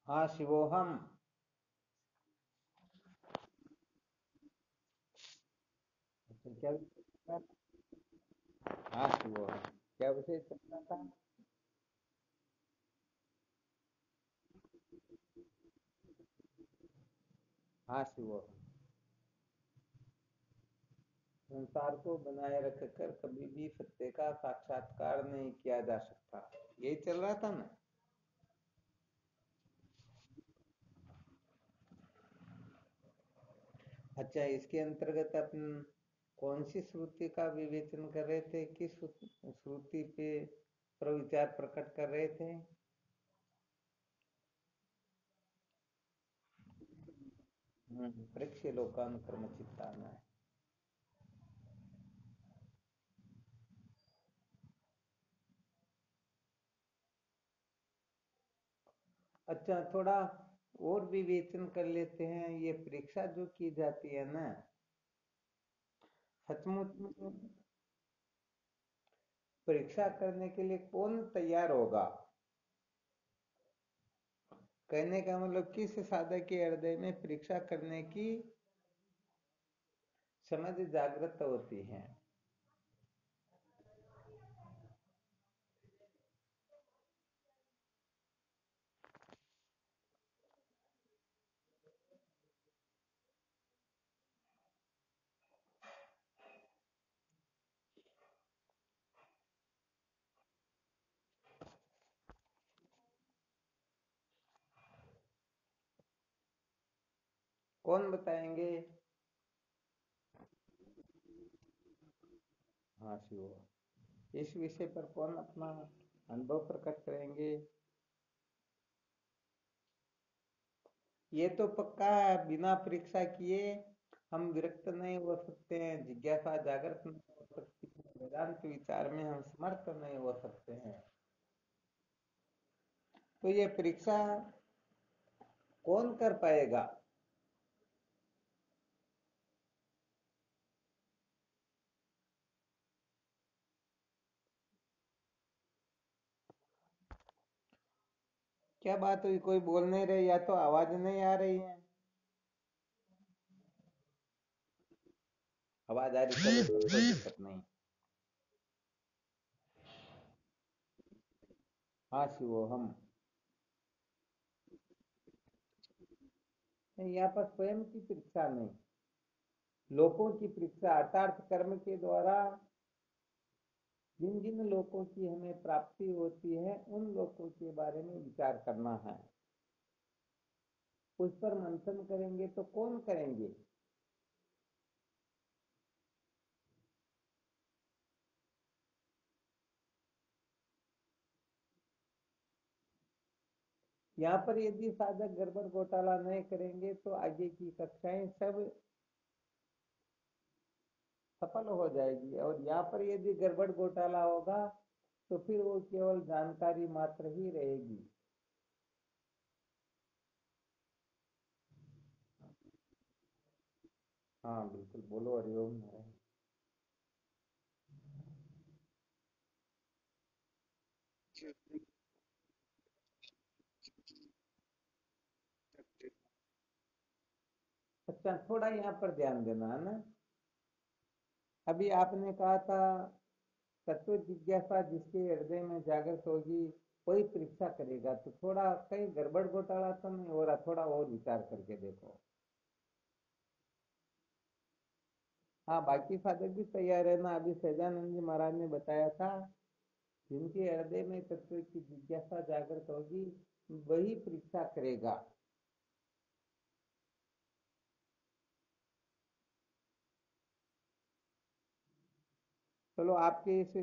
हाँ शिवोहम। अच्छा, क्या विषय चल रहा था? हाँ शिवोहम, क्या विषय चल रहा था? हाँ शिवोहम। संसार को बनाए रखकर कभी भी सत्य का साक्षात्कार नहीं किया जा सकता, यही चल रहा था ना। अच्छा, इसके अंतर्गत अपन कौन सी श्रुति का विवेचन कर रहे थे, किस श्रुति पे प्रविचार प्रकट कर रहे थे? प्रेक्ष्य लोकान कर्म चित्ताना। अच्छा, थोड़ा और विवेचन कर लेते हैं। ये परीक्षा जो की जाती है ना, सचमुच में परीक्षा करने के लिए कौन तैयार होगा? कहने का मतलब किस साधक के हृदय में परीक्षा करने की समझ जागृत होती है? कौन बताएंगे? हाँ शिव, इस विषय पर कौन अपना अनुभव प्रकट करेंगे? ये तो पक्का है, बिना परीक्षा किए हम विरक्त नहीं हो सकते हैं, जिज्ञासा जागृत नहीं हो सकती है, वेदांत विचार में हम समर्थ नहीं हो सकते हैं। तो ये परीक्षा कौन कर पाएगा? क्या बात हुई, कोई बोल नहीं रहे या तो आवाज नहीं आ रही है? आवाज आ रही, चलो तो कोई दिक्कत नहीं। हाँ शिवो हम। नहीं, यहाँ पर स्वयं की परीक्षा नहीं, लोगों की परीक्षा, अर्थात कर्म के द्वारा जिन जिन लोगों की हमें प्राप्ति होती है उन लोगों के बारे में विचार करना है। उस पर मंथन करेंगे तो कौन करेंगे? यहाँ पर यदि साधक गड़बड़ घोटाला नहीं करेंगे तो आगे की कक्षाएं सब सफल हो जाएगी, और यहाँ पर यदि गड़बड़ घोटाला होगा तो फिर वो केवल जानकारी मात्र ही रहेगी। हाँ बिल्कुल, बोलो हरिओम नारायण। अच्छा, थोड़ा यहाँ पर ध्यान देना है ना। अभी आपने कहा था तत्व जिज्ञासा जिसके हृदय में जागृत होगी वही परीक्षा करेगा, तो थोड़ा कहीं गड़बड़ घोटाला तो नहीं हो रहा? थोड़ा और विचार करके देखो। हाँ, बाकी साधक भी तैयार है ना। अभी सहजानंद जी महाराज ने बताया था, जिनके हृदय में तत्व की जिज्ञासा जागृत होगी वही परीक्षा करेगा। चलो, आपके इस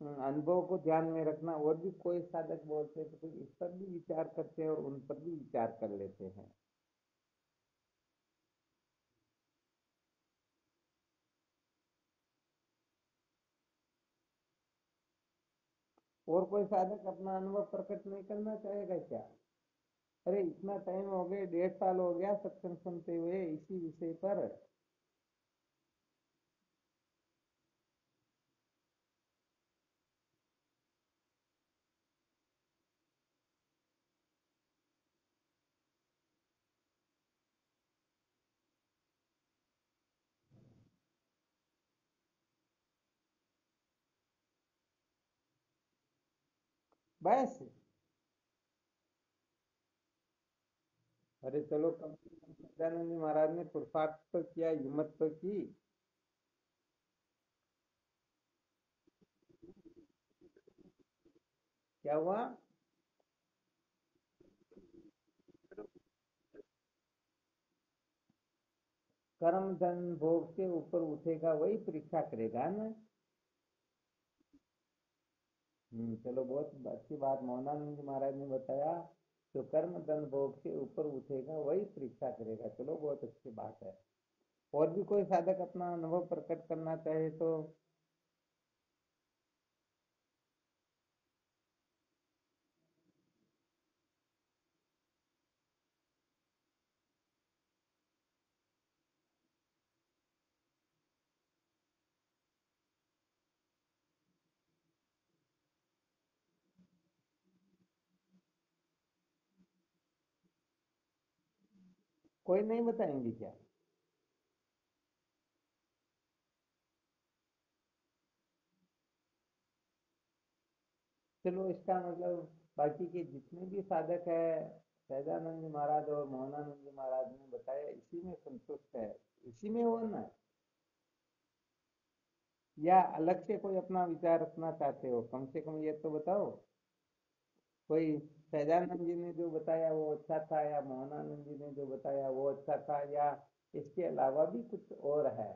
अनुभव को ध्यान में रखना, और भी कोई साधक बोलते हैं तो फिर इस पर भी विचार करते हैं और उन पर भी विचार कर लेते हैं। और कोई साधक अपना अनुभव प्रकट नहीं करना चाहेगा क्या? अरे इतना टाइम हो गया, 1.5 साल हो गया सत्संग सुनते हुए इसी विषय पर। बस। अरे चलो, कम से कम सत्यानंद जी महाराज ने पुरुषार्थ तो किया, हिम्मत तो की। क्या हुआ? कर्म धन भोग से ऊपर उठेगा वही परीक्षा करेगा ना। चलो, बहुत अच्छी बात मोहनानंद जी महाराज ने बताया। जो कर्म धन भोग से ऊपर उठेगा वही परीक्षा करेगा, चलो बहुत अच्छी बात है। और भी कोई साधक अपना अनुभव प्रकट करना चाहे तो? कोई नहीं बताएंगे क्या? चलो, इसका मतलब बाकी के जितने भी साधक है, सहजानंद जी महाराज और मोहनानंद जी महाराज ने बताया, इसी में संतुष्ट है, इसी में हो ना? या अलग से कोई अपना विचार रखना चाहते हो? कम से कम ये तो बताओ। कोई सहजानंद जी ने जो बताया वो अच्छा था, या मोहनानंद जी ने जो बताया वो अच्छा था, या इसके अलावा भी कुछ और है?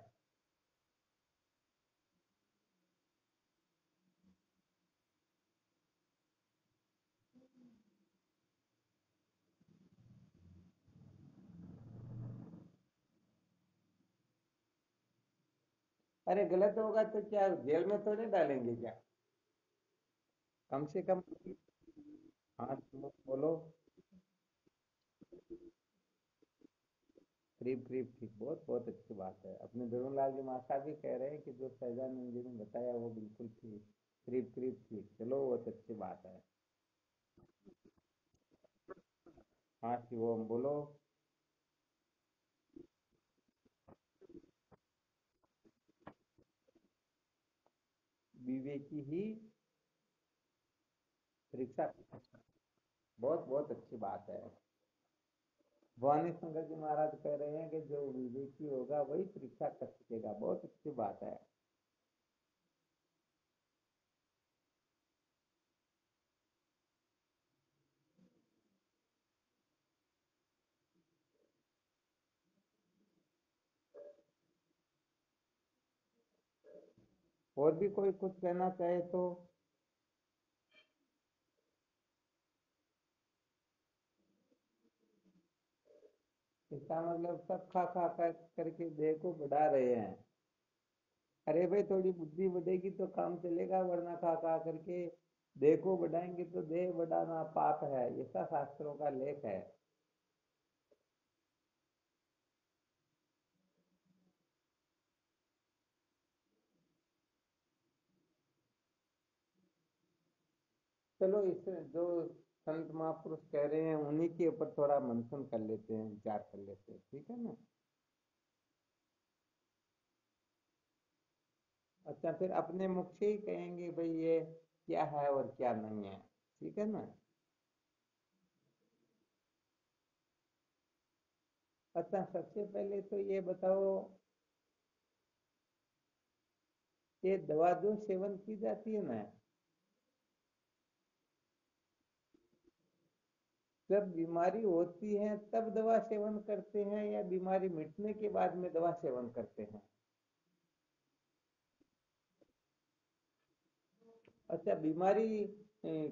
अरे गलत होगा तो क्या जेल में तो नहीं डालेंगे क्या? कम से कम। हाँ, तुम बोलो। ठीक ठीक ठीक, बहुत बहुत अच्छी बात है। अपने ध्रुवलाल जी महाशय भी कह रहे हैं कि जो सहजानंद जी ने बताया वो बिल्कुल ठीक। करीब करीब ठीक, चलो बहुत अच्छी बात है। हाँ शिवम बोलो। विवेकी ही परीक्षा। बहुत बहुत अच्छी बात है। भवानी शंकर जी महाराज कह रहे हैं कि जो विवेकी होगा वही परीक्षा कर सकेगा, बहुत अच्छी बात है। और भी कोई कुछ कहना चाहे तो? इसका मतलब सब खा खा कर करके देह को बढ़ा रहे हैं। अरे भाई, थोड़ी बुद्धि बढ़ेगी तो काम चलेगा, वरना खा खा करके देह को बढ़ाएंगे तो देह बढ़ाना पाप है, ऐसा शास्त्रों का लेख है। चलो, इस जो संत महापुरुष कह रहे हैं उन्हीं के ऊपर थोड़ा मंथन कर लेते हैं, विचार कर लेते हैं, ठीक है ना? अच्छा, फिर अपने मुख से ही कहेंगे भाई ये क्या है और क्या नहीं है, ठीक है ना? अच्छा, सबसे पहले तो ये बताओ, ये दवा जो सेवन की जाती है ना, जब बीमारी होती है तब दवा सेवन करते हैं, या बीमारी मिटने के बाद में दवा सेवन करते हैं? अच्छा, बीमारी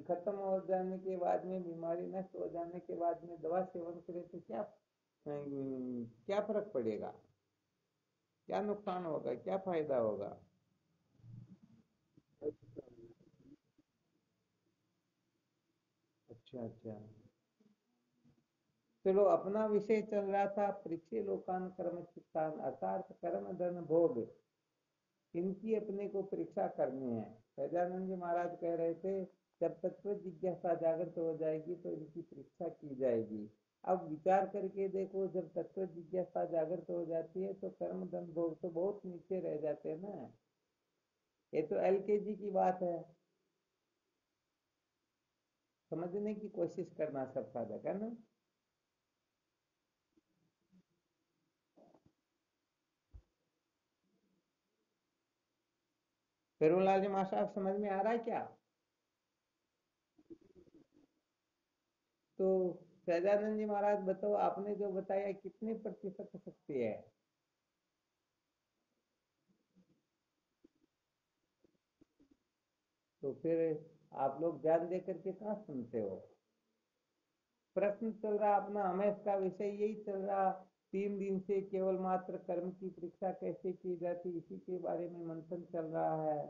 खत्म हो जाने के बाद में, बीमारी नष्ट हो जाने के बाद में दवा सेवन करें तो क्या क्या फर्क पड़ेगा? क्या नुकसान होगा, क्या फायदा होगा? अच्छा अच्छा। चलो, अपना विषय चल रहा था परीक्षे लोकान कर्म चित्तान, अर्थात कर्म धन भोग, इनकी अपने को परीक्षा करनी है। सहजानंद जी महाराज कह रहे थे जब तत्व जिज्ञासा जागृत हो जाएगी तो इनकी परीक्षा की जाएगी। अब विचार करके देखो, जब तत्व जिज्ञासा जागृत हो जाती है तो कर्म धन भोग तो बहुत नीचे रह जाते हैं ना। ये तो एलकेजी की बात है। समझने की कोशिश करना सब साधक है ना। फिरोलाल जी मास्टर आप समझ में आ रहा है क्या? तो सहजानंद जी महाराज बताओ, आपने जो बताया कितने प्रतिशत सत्य है? तो फिर आप लोग ध्यान दे करके कहाँ सुनते हो? प्रश्न चल रहा अपना, हमें इसका विषय यही चल रहा 3 दिन से, केवल मात्र कर्म की परीक्षा कैसे की जाती इसी के बारे में मंथन चल रहा है।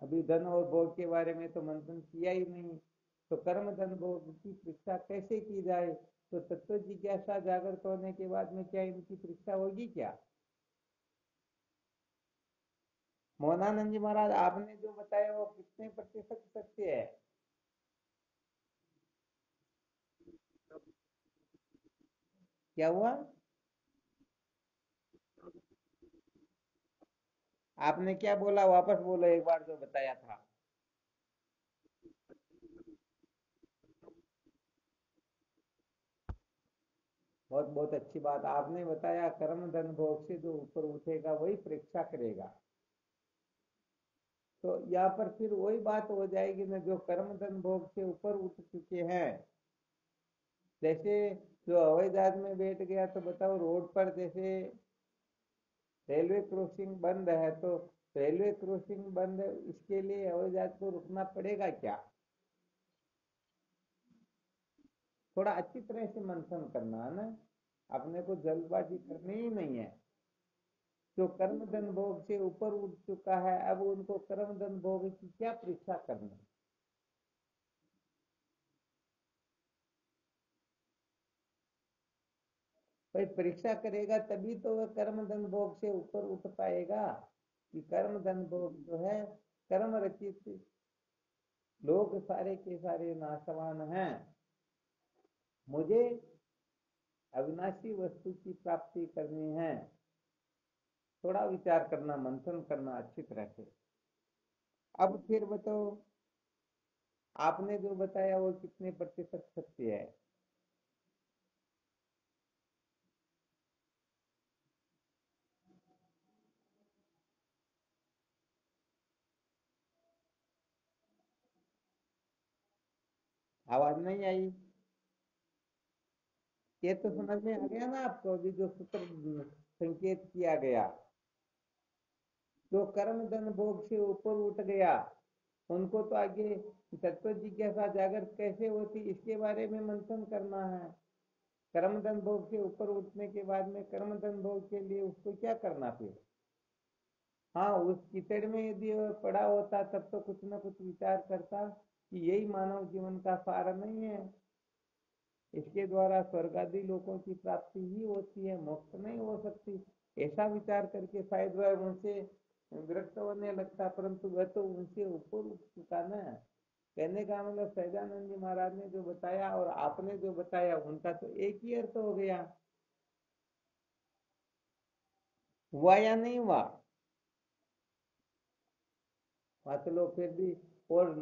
अभी धन और भोग के बारे में तो मंथन किया ही नहीं। तो कर्म धन भोग की परीक्षा कैसे की जाए? तो तत्व जिज्ञासा जागृत होने के बाद में क्या इनकी परीक्षा होगी क्या? मोहनानंद जी महाराज आपने जो बताया वो कितने प्रतिशत सत्य है? क्या हुआ? आपने क्या बोला, वापस बोलो एक बार जो बताया था। बहुत बहुत अच्छी बात आपने बताया, कर्म धन भोग से जो ऊपर उठेगा वही परीक्षा करेगा। तो यहाँ पर फिर वही बात हो जाएगी ना, जो कर्म धन भोग से ऊपर उठ चुके हैं। जैसे जो हवाई जहाज में बैठ गया, तो बताओ रोड पर जैसे रेलवे क्रॉसिंग बंद है, तो रेलवे क्रॉसिंग बंद है, इसके लिए हवाई जहाज को रुकना पड़ेगा क्या? थोड़ा अच्छी तरह से मंथन करना है ना, अपने को जल्दबाजी करनी ही नहीं है। जो कर्म धन भोग से ऊपर उठ चुका है, अब उनको कर्म धन भोग की क्या परीक्षा करनी? भाई परीक्षा करेगा तभी तो वह कर्म धन भोग से ऊपर उठ पाएगा। कि कर्म धन भोग जो है, कर्म रचित लोग सारे के सारे नाशवान हैं, मुझे अविनाशी वस्तु की प्राप्ति करनी है। थोड़ा विचार करना, मंथन करना अच्छी तरह से। अब फिर बताओ, आपने जो बताया वो कितने प्रतिशत सत्य है? आवाज नहीं आई? ये तो समझ में आ गया ना आपको, अभी जो सूत्र संकेत किया गया, जो कर्म धन भोग से ऊपर उठ गया, उनको तो आगे तत्व जिज्ञासा जागृत कैसे होती इसके बारे में मंथन करना है। कर्म धन भोग से ऊपर उठने के बाद में कर्म धन भोग के लिए उसको क्या करना फिर? हाँ, उस कीचड़ में यदि वह पड़ा होता तब तो कुछ ना कुछ विचार करता कि यही मानव जीवन का सार नहीं है, इसके द्वारा स्वर्ग आदि लोगों की प्राप्ति ही होती है, मोक्ष नहीं हो सकती। ऐसा विचार करके शायद वह उनसे विरक्त होने लगता, परंतु वह तो उनसे ऊपर उठ चुका ना। कहने का मतलब सहजानंद जी महाराज ने जो बताया और आपने जो बताया उनका तो एक ही अर्थ हो गया। हुआ या नहीं हुआ? हाँ चलो फिर भी, और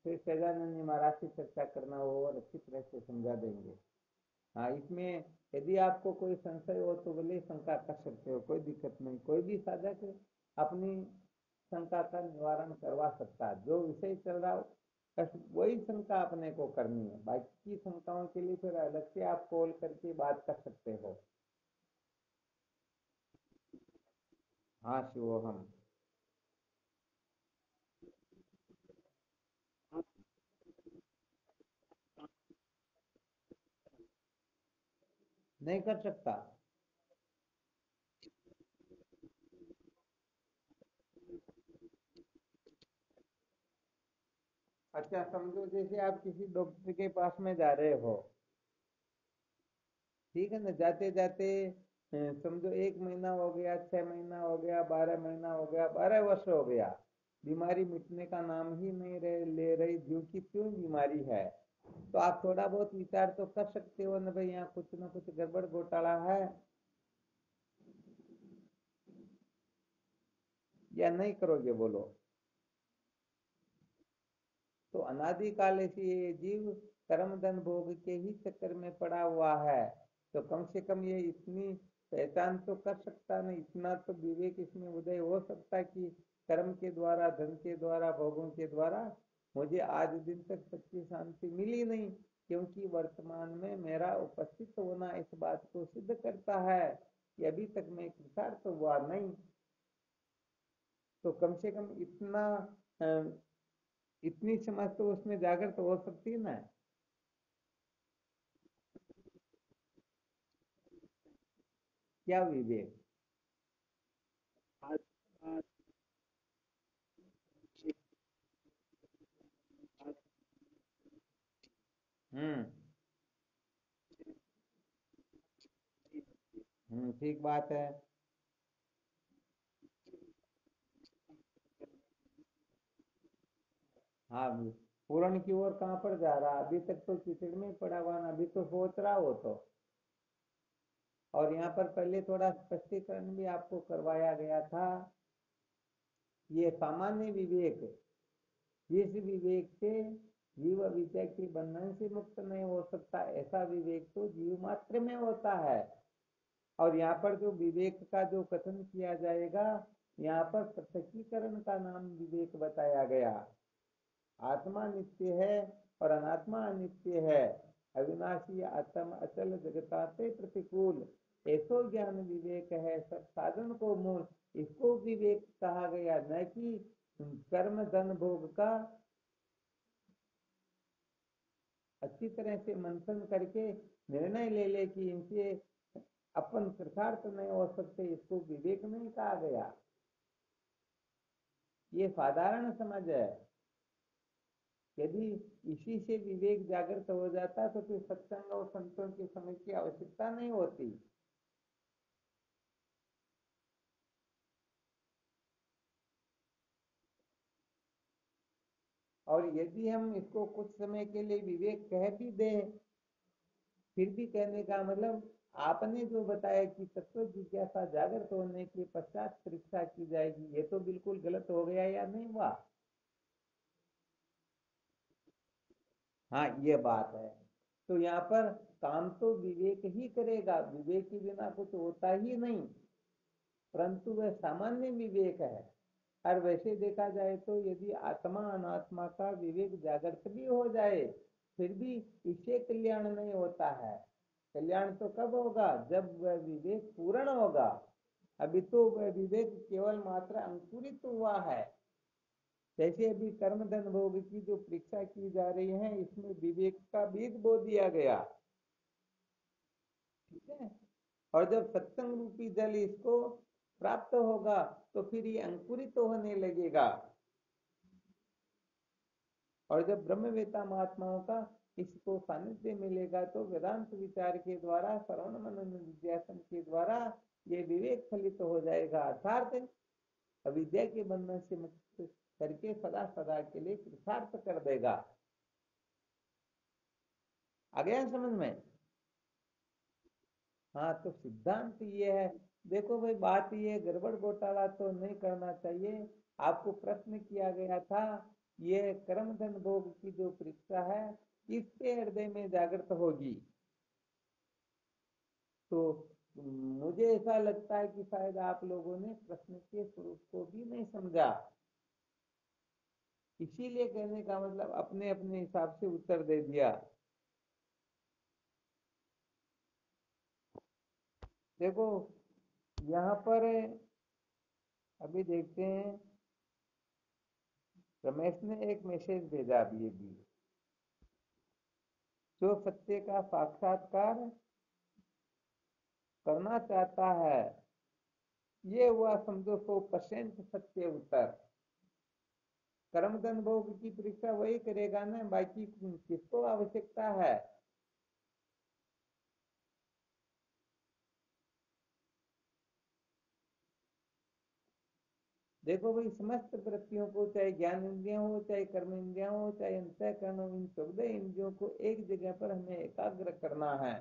फिर सहजानंद जी महाराज से चर्चा करना हो और अच्छी तरह से समझा देंगे। हाँ, इसमें यदि आपको कोई संशय हो तो भले शंका कर सकते हो, कोई दिक्कत नहीं। कोई भी साधक अपनी शंका का निवारण करवा सकता है। जो विषय चल रहा हो बस वही शंका अपने को करनी है, बाकी की शंकाओं के लिए फिर अलग से आप कॉल करके बात कर सकते हो। हाँ शिवोहम। नहीं कर सकता? अच्छा समझो, जैसे आप किसी डॉक्टर के पास में जा रहे हो, ठीक है ना, जाते जाते समझो 1 महीना हो गया, 6 महीना हो गया, 12 महीना हो गया, 12 वर्ष हो गया, बीमारी मिटने का नाम ही नहीं ले रही, जो कि क्यों बीमारी है? तो आप थोड़ा बहुत विचार तो कर सकते हो ना भाई, यहाँ कुछ ना कुछ गड़बड़ घोटाला है, या नहीं करोगे बोलो? तो अनादिकाल से ये जीव कर्म धन भोग के ही चक्कर में पड़ा हुआ है। तो कम से कम ये इतनी पहचान तो कर सकता नहीं, इतना तो विवेक इसमें उदय हो सकता कि कर्म के द्वारा, धन के द्वारा, भोगों के द्वारा मुझे आज दिन तक सच्ची शांति मिली नहीं, क्योंकि वर्तमान में मेरा उपस्थित होना इस बात को सिद्ध करता है कि अभी तक मैं कृतार्थ हुआ नहीं। तो कम से कम इतनी समझ तो उसमें जागृत हो सकती है ना। क्या विवेक? हम्म। ठीक बात है। हाँ, पूर्ण की ओर कहाँ पर जा रहा, अभी तक तो कीचड़ में पड़ा हुआ ना, अभी तो सोच रहा हो तो। और यहाँ पर पहले थोड़ा स्पष्टीकरण भी आपको करवाया गया था। ये सामान्य विवेक, जिस विवेक से जीव विषय के बंधन से मुक्त नहीं हो सकता, ऐसा विवेक तो जीव मात्र में होता है। और यहाँ पर जो विवेक का जो कथन किया जाएगा, यहाँ पर पृथकीकरण का नाम विवेक बताया गया। आत्मा नित्य है और अनात्मा अनित्य है, अविनाशी आत्म अचल जगताते प्रतिकूल, ऐसो ज्ञान विवेक है सब साधन को मूल। इसको विवेक कहा गया, न कि कर्म धन भोग का अच्छी तरह से मंथन करके निर्णय ले ले कि इनसे अपन कृतार्थ नहीं हो सकते, इसको विवेक नहीं कहा गया। ये साधारण समझ है। यदि इसी से विवेक जागृत हो जाता तो फिर सत्संग और संतों की समझ की आवश्यकता नहीं होती। और यदि हम इसको कुछ समय के लिए विवेक कह भी दें, फिर भी कहने का मतलब आपने जो बताया कि तत्व जिज्ञासा जागृत होने के पश्चात परीक्षा की जाएगी, ये तो बिल्कुल गलत हो गया या नहीं हुआ? हाँ, ये बात है। तो यहाँ पर काम तो विवेक ही करेगा, विवेक के बिना कुछ होता ही नहीं, परंतु वह सामान्य विवेक है। और वैसे देखा जाए तो यदि आत्मा अनात्मा का विवेक जागृत भी हो जाए, फिर भी इससे कल्याण नहीं होता है। कल्याण तो कब होगा, जब वह विवेक पूर्ण होगा। अभी तो वह विवेक केवल मात्र अंकुरित हुआ है। जैसे अभी कर्म धन भोग की जो परीक्षा की जा रही है, इसमें विवेक का बीज बो दिया गया। ठीक है। और जब सत्संग रूपी जल इसको प्राप्त होगा, तो फिर ये अंकुरित तो होने लगेगा। और जब ब्रह्मवेता महात्माओं का इसको सानिध्य मिलेगा, तो वेदांत विचार के द्वारा, श्रवण मनन निध्यासन के द्वारा ये विवेक फलित हो जाएगा, अर्थात अविद्या के बंधन से मुक्त करके सदा सदा के लिए कृतार्थ कर देगा। आ गया समझ में? हाँ, तो सिद्धांत ये है। देखो भाई, बात ये गड़बड़ घोटाला तो नहीं करना चाहिए। आपको प्रश्न किया गया था, ये कर्म धन भोग की जो परीक्षा है, किसके हृदय में जागृत होगी? तो मुझे ऐसा लगता है कि शायद आप लोगों ने प्रश्न के स्वरूप को भी नहीं समझा। इसीलिए कहने का मतलब अपने अपने हिसाब से उत्तर दे दिया। देखो, यहाँ पर अभी देखते हैं, रमेश ने एक मैसेज भेजा अभी अभी। जो सत्य का साक्षात्कार करना चाहता है, ये हुआ समझो 100% सत्य उत्तर। कर्म धन भोग की परीक्षा वही करेगा ना, बाकी किसको आवश्यकता है? देखो भाई, समस्त वृत्तियों को, चाहे ज्ञान इंद्रिया हो, चाहे कर्म इंद्रिया हो, चाहे अंतःकरण हो, इन 14 इंद्रियों को एक जगह पर हमें एकाग्र करना है।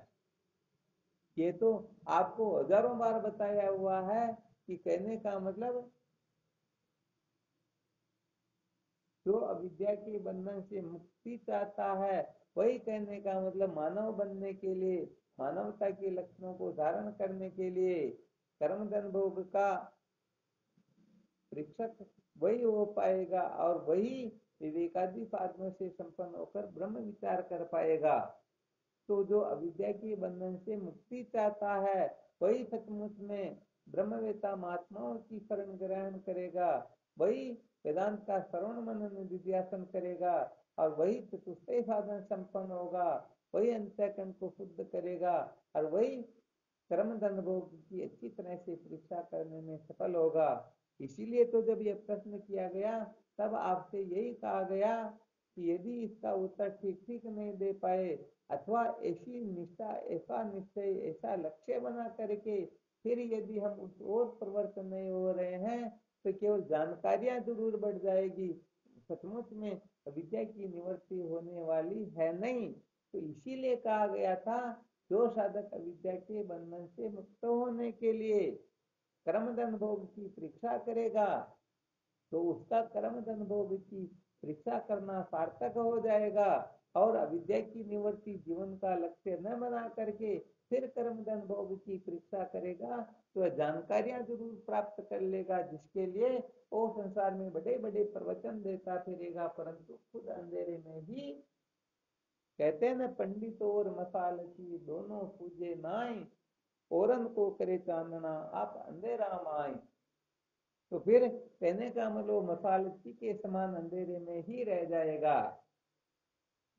ये तो आपको हजारों बार बताया हुआ है कि कहने का मतलब जो अविद्या के बंधन से मुक्ति चाहता है, वही कहने का मतलब मानव बनने के लिए, मानवता के लक्षणों को धारण करने के लिए कर्म धन भोग का परीक्षक वही हो पाएगा और वही विवेकादि साधनों से संपन्न होकर ब्रह्म विचार कर पाएगा। तो जो अविद्या के बंधन से मुक्ति चाहता है, वही सचमुच में ब्रह्मवेता महात्माओं की शरण ग्रहण करेगा, वही वेदांत का श्रवण मनन निधिध्यासन करेगा और वही चतुष्टय साधन संपन्न होगा, वही अंतःकरण को शुद्ध करेगा और वही कर्म धन भोग की अच्छी तरह से परीक्षा करने में सफल होगा। इसीलिए तो जब यह प्रश्न किया गया तब आपसे यही कहा गया कि यदि इसका उत्तर ठीक ठीक नहीं दे पाए अथवा ऐसी निष्ठा, ऐसा निश्चय, ऐसा लक्ष्य बना करके फिर यदि हम उस ओर प्रवृत्त नहीं हो रहे हैं तो केवल जानकारियां जरूर बढ़ जाएगी, सचमुच में विद्या की निवृत्ति होने वाली है नहीं। तो इसीलिए कहा गया था जो साधक अविद्या के बंधन से मुक्त होने के लिए कर्म धन भोग की परीक्षा करेगा तो उसका कर्म धन भोग की परीक्षा करना सार्थक हो जाएगा और अविद्या की निवृत्ति जीवन का लक्ष्य न बना करके फिर कर्म धन भोग की परीक्षा करेगा तो जानकारियां जरूर प्राप्त कर लेगा, जिसके लिए वो संसार में बड़े बड़े प्रवचन देता फिरेगा परंतु खुद अंधेरे में ही, कहते हैं ना पंडित और मसाल की दोनों पूजे नाई, औरन को करे चांदना आप अंधेरा माए। तो फिर कहने का मतलब मसालची के समान अंधेरे में ही रह जाएगा।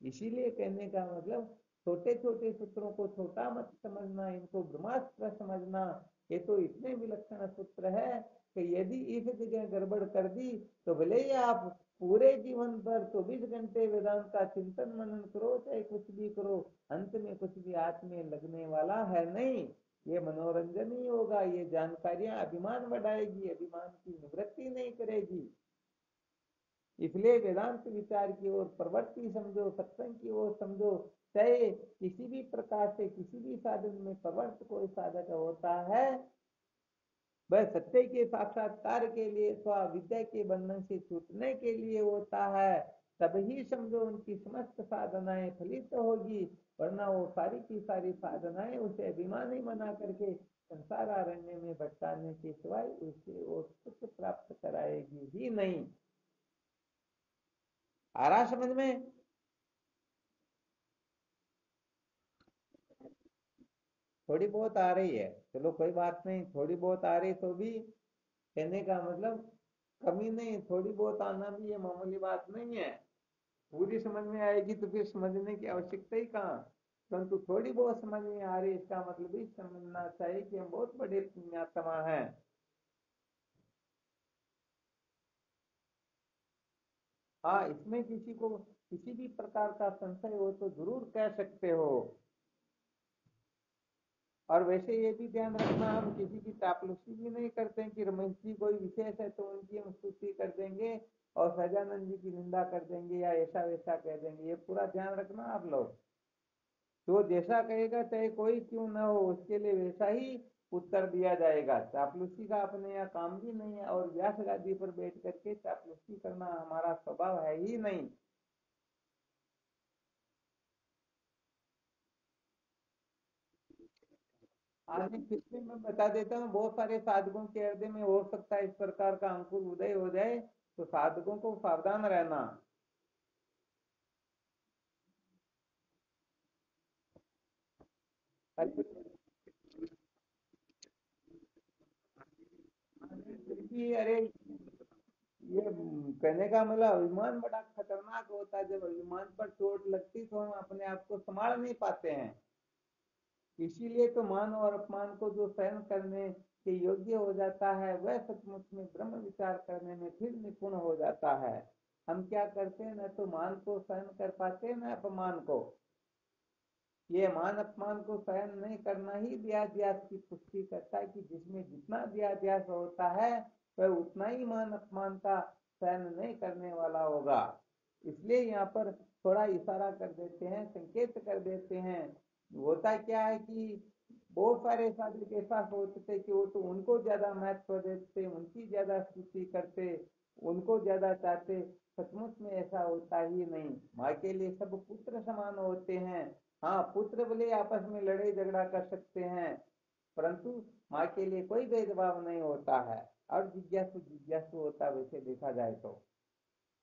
इसीलिए कहने का मतलब छोटे छोटे सूत्रों को छोटा मत समझना, इनको ब्रह्मास्त्र समझना। ये तो इतने विलक्षण सूत्र है कि यदि इस जगह गड़बड़ कर दी तो भले ही आप पूरे जीवन भर 24 घंटे वेदांत का चिंतन मनन करो चाहे कुछ भी करो, अंत में कुछ भी हाथ में लगने वाला है नहीं। ये मनोरंजन ही होगा, ये जानकारियां अभिमान बढ़ाएगी, अभिमान की निवृत्ति नहीं करेगी। इसलिए वेदांत विचार की ओर प्रवृत्ति समझो, सत्संग की ओर समझो, चाहे किसी भी प्रकार से किसी भी साधन में प्रवृत्त कोई साधक होता है वह सत्य के साक्षात्कार के लिए अथवा विद्या के बंधन से छूटने के लिए होता है, तभी समझो उनकी समस्त साधनाएं फलित होगी, वरना वो सारी की सारी साधनाएं उसे अभिमानी बना करके संसार अरण्य में भटकाने के सिवाय उसे वो सुख प्राप्त कराएगी ही नहीं। आ रहा समझ में? थोड़ी बहुत आ रही है, चलो कोई बात नहीं, थोड़ी बहुत आ रही तो भी कहने का मतलब कमी नहीं, थोड़ी बहुत आना भी ये मामूली बात नहीं है। पूरी समझ में आएगी तो फिर समझने की आवश्यकता ही कहाँ, परंतु थोड़ी बहुत समझ में आ रही इसका मतलब भी समझना चाहिए कि हम बहुत बड़े पुण्यात्मा हैं। हाँ, इसमें किसी को किसी भी प्रकार का संशय हो तो जरूर कह सकते हो। और वैसे ये भी ध्यान रखना हम किसी की चापलूसी भी नहीं करते हैं कि रमेश जी कोई विशेष है तो उनकी हम स्तुति कर देंगे और सहजानंद जी की निंदा कर देंगे या ऐसा वैसा कह देंगे, ये पूरा ध्यान रखना आप लोग। तो जैसा कहेगा चाहे कोई क्यों ना हो उसके लिए वैसा ही उत्तर दिया जाएगा। चापलूसी का अपने यहाँ काम भी नहीं है और व्यास गादी पर बैठ करके चापलूसी करना हमारा स्वभाव है ही नहीं। आज फिर भी मैं बता देता हूँ, बहुत सारे साधकों के हृदय में हो सकता है इस प्रकार का अंकुर उदय हो जाए, तो साधकों को सावधान रहना। अरे अरे ये कहने का मतलब अभिमान बड़ा खतरनाक होता है, जब अभिमान पर चोट लगती तो हम अपने आप को संभाल नहीं पाते हैं। इसीलिए तो मान और अपमान को जो सहन करने के योग्य हो जाता है वह सचमुच में ब्रह्म विचार करने में फिर निपुण हो जाता है। हम क्या करते हैं, न तो मान को सहन कर पाते न अपमान को। ये मान अपमान को सहन नहीं करना ही देहाध्यास की पुष्टि करता है कि जिसमें जितना देहाध्यास होता है वह उतना ही मान अपमान का सहन नहीं करने वाला होगा। इसलिए यहाँ पर थोड़ा इशारा कर देते हैं, संकेत कर देते हैं। होता क्या है कि बहुत सारे साधक ऐसा सोचते थे कि वो तो उनको ज्यादा महत्व देते, उनकी ज्यादा स्तुति करते, उनको ज्यादा चाहते, सचमुच में ऐसा होता ही नहीं। माँ के लिए सब पुत्र समान होते हैं। हाँ, पुत्र भले आपस में लड़ाई झगड़ा कर सकते हैं, परंतु माँ के लिए कोई भेदभाव नहीं होता है। और जिज्ञासु जिज्ञासु होता, वैसे देखा जाए तो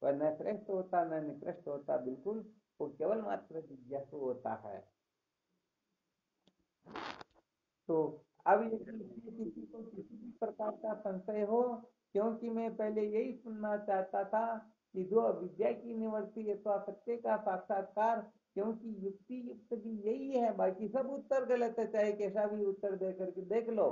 वह न श्रेष्ठ होता न निकृष्ट होता, बिल्कुल वो केवल मात्र जिज्ञासु होता है। तो अब यदि किसी को किसी भी प्रकार का संशय हो, क्योंकि मैं पहले यही सुनना चाहता था कि जो अविद्या की निवृत्ति अथवा सत्य का साक्षात्कार, क्योंकि युक्ति युक्त भी यही है, बाकी सब उत्तर गलत है, चाहे कैसा भी उत्तर दे करके देख लो।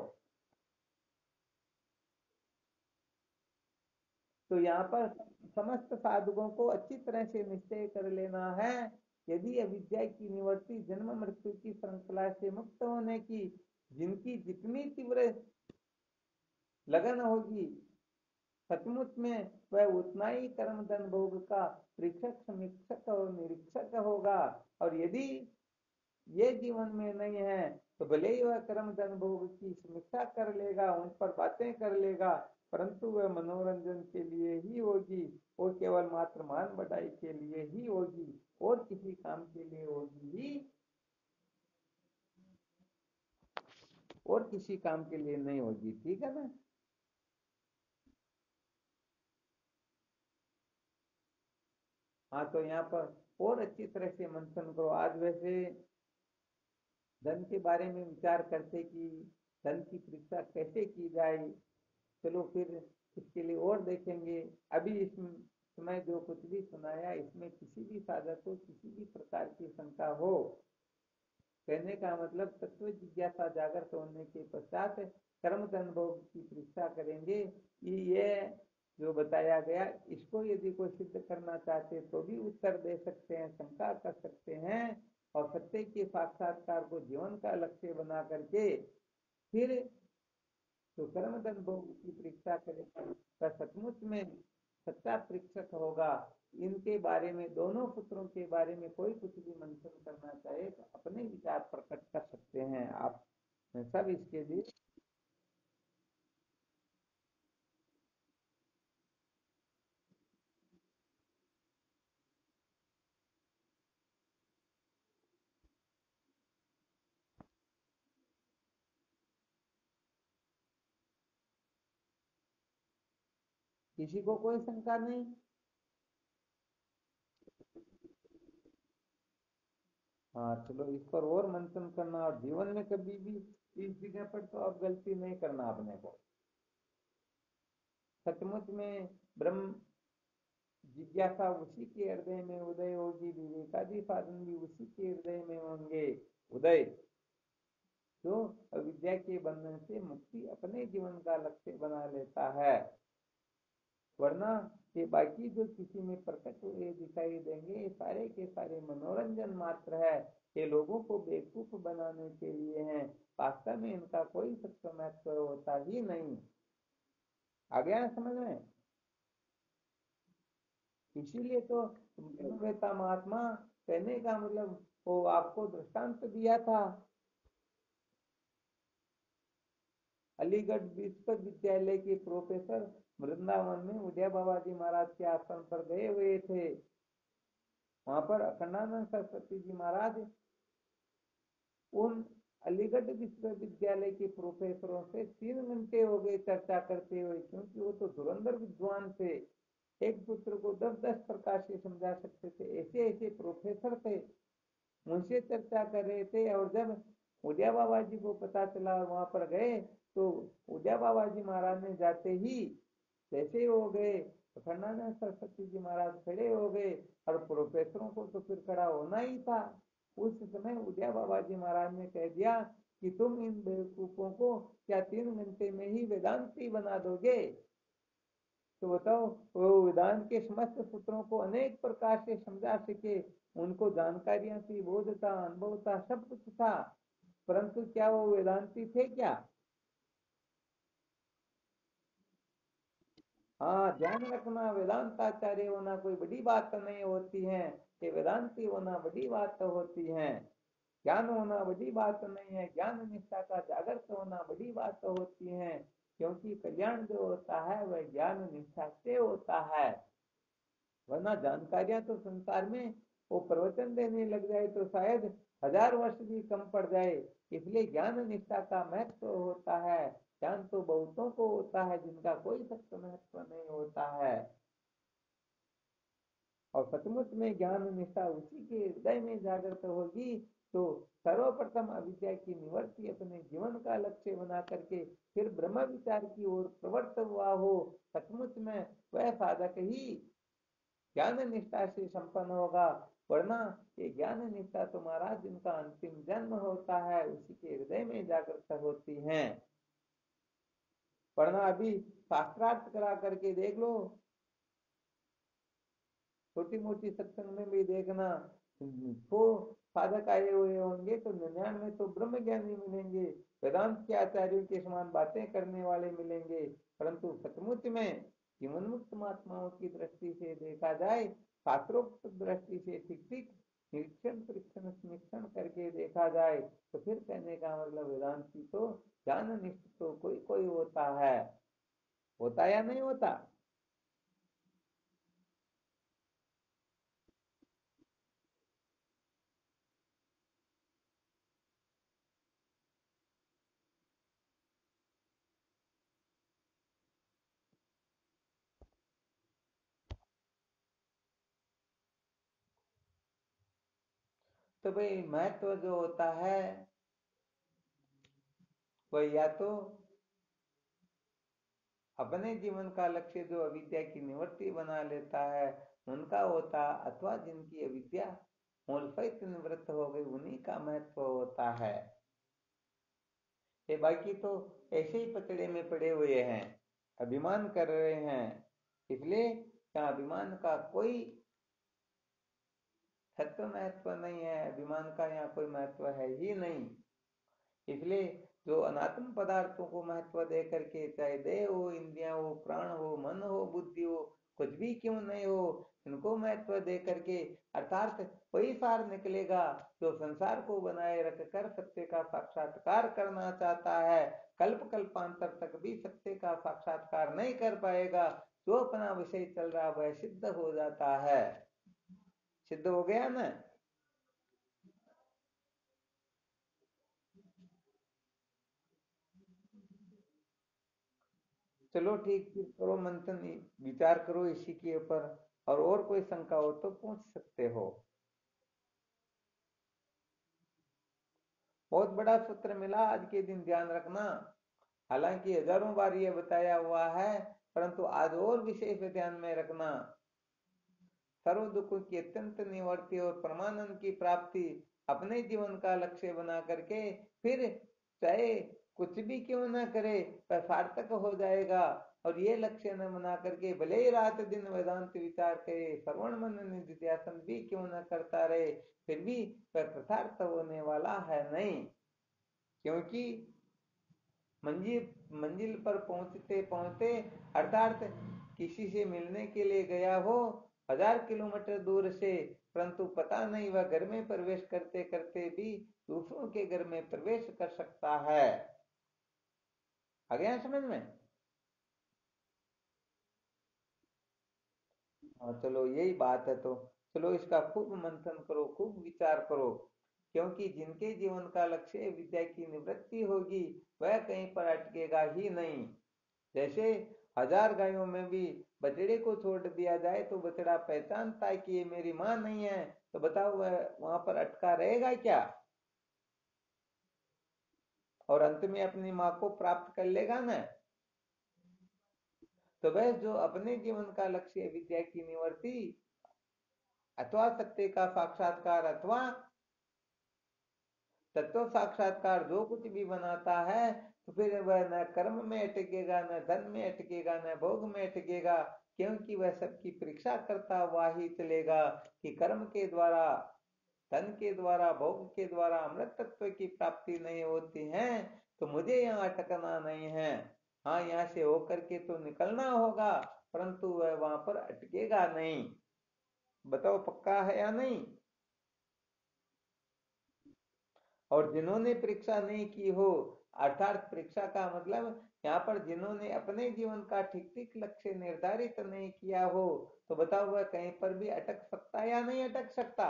तो यहाँ पर समस्त साधकों को अच्छी तरह से निश्चय कर लेना है, यदि अविद्या की निवृत्ति जन्म मृत्यु की श्रृंखला से मुक्त होने की जिनकी जितनी तीव्र लगन होगी, सचमुच में वह उतना ही कर्म धन भोग का परीक्षक समीक्षक और निरीक्षक होगा। और यदि ये जीवन में नहीं है तो भले ही वह कर्म धन भोग की समीक्षा कर लेगा, उन पर बातें कर लेगा, परंतु वह मनोरंजन के लिए ही होगी, वो केवल मात्र मान बढ़ाई के लिए ही होगी, और किसी काम के लिए होगी ही, और किसी काम के लिए नहीं होगी। ठीक है ना? हाँ, तो यहाँ पर और अच्छी तरह से मंथन करो। आज वैसे धन के बारे में विचार करते कि धन की परीक्षा कैसे की जाए, चलो फिर इसके लिए और देखेंगे। अभी इस समय जो कुछ भी सुनाया, इसमें किसी भी साधक को किसी भी प्रकार की शंका हो, कहने का मतलब तत्व जिज्ञासा जागृत होने के पश्चात कर्म अनुभव की परीक्षा करेंगे कि ये जो बताया गया, इसको यदि कोई सिद्ध करना चाहते तो भी उत्तर दे सकते हैं, शंका कर सकते हैं, और सत्य के साक्षात्कार को जीवन का लक्ष्य बना करके फिर तो कर्म अनुभव की परीक्षा करेगा, वह सचमुच में सच्चा परीक्षक होगा। इनके बारे में, दोनों पुत्रों के बारे में कोई कुछ भी मंथन करना चाहे तो अपने विचार प्रकट कर सकते हैं आप सब इसके लिए। किसी को कोई शंका नहीं। हाँ, चलो इस पर और मंथन करना, और जीवन में कभी भी इस जगह पर तो अब गलती नहीं करना अपने को। सचमुच में ब्रह्म जिज्ञासा उसी के हृदय में उदय होगी, विवेकादि साधन भी उसी के हृदय में होंगे उदय, जो अविद्या के बंधन से मुक्ति अपने जीवन का लक्ष्य बना लेता है। वरना ये बाकी जो किसी में प्रकट हुए दिखाई देंगे, ये सारे के सारे मनोरंजन मात्र है, ये लोगों को बेवकूफ बनाने के लिए हैं, वास्तव में इनका कोई सत्य महत्व होता ही नहीं। आ गया ना समझ में? इसीलिए तो वेता महात्मा कहने का मतलब वो आपको दृष्टांत दिया था, अलीगढ़ विश्वविद्यालय के प्रोफेसर वृंदावन में उदय बाबा जी महाराज के आश्रम पर गए हुए थे। वहां पर अखंडानंद सरस्वती जी महाराज उन अलीगढ़ विश्वविद्यालय के प्रोफेसरों से 3 घंटे हो गए चर्चा करते हुए, क्योंकि वो तो धुरंधर विद्वान थे, एक पुत्र को 10-10 प्रकार से समझा सकते थे, ऐसे ऐसे प्रोफेसर थे, उनसे चर्चा कर रहे थे। और जब उदय बाबा जी को पता चला और वहां पर गए, तो उदय बाबा जी महाराज ने जाते ही जैसे हो गए, अखंडानंद सरस्वती जी महाराज खड़े हो गए, और प्रोफेसरों को तो फिर खड़ा होना ही था। उस समय उदय बाबा जी महाराज ने कह दिया कि तुम इन बेवकूफों को क्या 3 घंटे में ही वेदांती बना दोगे? तो बताओ, वो वेदांत के समस्त सूत्रों को अनेक प्रकार से समझा सके, उनको जानकारियां थी, बोध था, अनुभव था, सब कुछ था, परंतु क्या वो वेदांती थे क्या? हाँ, ध्यान रखना, वेदांताचार्य होना कोई बड़ी बात नहीं होती है, कि वेदांती होना बड़ी बात होती है। ज्ञान होना बड़ी बात नहीं है, ज्ञान निष्ठा का जागृत होना बड़ी बात होती है, क्योंकि कल्याण जो होता है वह ज्ञान निष्ठा से होता है। वरना जानकारियां तो संसार में वो प्रवचन देने लग जाए तो शायद 1000 वर्ष भी कम पड़ जाए। इसलिए ज्ञान निष्ठा का महत्व होता है। ज्ञान तो बहुतों को होता है जिनका कोई सत्य महत्व नहीं होता है। और सचमुच में ज्ञान निष्ठा उसी के हृदय में जागृत होगी तो सर्वप्रथम अविद्या की निवृत्ति अपने जीवन का लक्ष्य बना करके फिर ब्रह्म विचार की ओर प्रवृत्त हुआ हो। सचमुच में वह साधक ही ज्ञान निष्ठा से संपन्न होगा। वरना ये ज्ञान निष्ठा तो महाराज जिनका अंतिम जन्म होता है उसी के हृदय में जागृत होती है। वरना अभी शास्त्रार्थ करा करके देख लो, छोटी मोटी सत्संग में भी देखना, तो साधक आए हुए होंगे तो 99 तो ब्रह्म ज्ञानी मिलेंगे, वेदांत के आचार्यों के समान बातें करने वाले मिलेंगे। परंतु सचमुच में जीवन मुक्त महात्माओं की दृष्टि से देखा जाए, शास्त्रोक्त दृष्टि से ठीक ठीक निरीक्षण परीक्षण समीक्षण करके देखा जाए तो फिर कहने का मतलब वेदांती तो ज्ञान निष्ठ तो कोई कोई होता है। होता या नहीं होता? तो भाई महत्व जो होता है वह या तो अपने जीवन का लक्ष्य जो अविद्या की निवृत्ति बना लेता है उनका होता, अथवा जिनकी अविद्या मूल सहित निवृत्त हो गई उन्हीं का महत्व होता है। ये बाकी तो ऐसे ही पचड़े में पड़े हुए हैं, अभिमान कर रहे हैं। इसलिए यहाँ अभिमान का कोई सत्य महत्व नहीं है, अभिमान का यहाँ कोई महत्व है ही नहीं। इसलिए जो अनात्म पदार्थों को महत्व दे करके, चाहे देह हो, इंद्रियां हो, प्राण हो, मन हो, बुद्धि हो, कुछ भी क्यों नहीं हो, इनको महत्व दे करके अर्थात वही सार निकलेगा जो संसार को बनाए रखकर सत्य का साक्षात्कार करना चाहता है। कल्प कल्पांतर तक भी सत्य का साक्षात्कार नहीं कर पाएगा, जो अपना विषय चल रहा वह सिद्ध हो जाता है। सिद्ध हो गया ना? चलो ठीक, फिर करो मंथन, विचार करो इसी के ऊपर। और कोई शंका हो तो पूछ सकते हो। बहुत बड़ा सूत्र मिला आज के दिन, ध्यान रखना। हालांकि हजारों बार ये बताया हुआ है, परंतु आज और विशेष ध्यान में रखना। सर्व दुखों की अत्यंत निवृत्ति और परमानंद की प्राप्ति अपने जीवन का लक्ष्य बना करके फिर चाहे कुछ भी क्यों ना करे पर सार्थक हो जाएगा। और ये लक्ष्य न बना करके भले ही रात दिन वेदांत विचार करे, श्रवण मनन निधिध्यासन भी क्यों न करता रहे, फिर भी वह कृतार्थ होने वाला है नहीं। क्योंकि मंजिल मंजिल पर पहुंचते पहुंचते अर्थात किसी से मिलने के लिए गया हो 1000 किलोमीटर दूर से, परंतु पता नहीं वह घर में प्रवेश करते करते भी दूसरों के घर में प्रवेश कर सकता है। आ गया समझ में? हाँ चलो यही बात है। तो चलो इसका खूब मंथन करो, खूब विचार करो। क्योंकि जिनके जीवन का लक्ष्य विद्या की निवृत्ति होगी वह कहीं पर अटकेगा ही नहीं। जैसे 1000 गायों में भी बछड़े को छोड़ दिया जाए तो बछड़ा पहचानता है कि ये मेरी माँ नहीं है, तो बताओ वह वहां पर अटका रहेगा क्या? और अंत में अपनी माँ को प्राप्त कर लेगा ना। तो वह जो अपने जीवन का लक्ष्य विद्या की निवृत्ति अथवा सत्य का साक्षात्कार अथवा तत्व साक्षात्कार जो कुछ भी बनाता है, तो फिर वह न कर्म में अटकेगा, न धन में अटकेगा, न भोग में अटकेगा। क्योंकि वह सबकी परीक्षा करता हुआ ही चलेगा कि कर्म के द्वारा, धन के द्वारा, भोग के द्वारा अमृत तत्व की प्राप्ति नहीं होती है, तो मुझे यहाँ अटकना नहीं है। हाँ यहाँ से होकर के तो निकलना होगा, परंतु वह वहां पर अटकेगा नहीं। बताओ पक्का है या नहीं? और जिन्होंने परीक्षा नहीं की हो, अर्थात परीक्षा का मतलब यहाँ पर जिन्होंने अपने जीवन का ठीक ठीक लक्ष्य निर्धारित नहीं किया हो, तो बताओ वह कहीं पर भी अटक सकता या नहीं अटक सकता।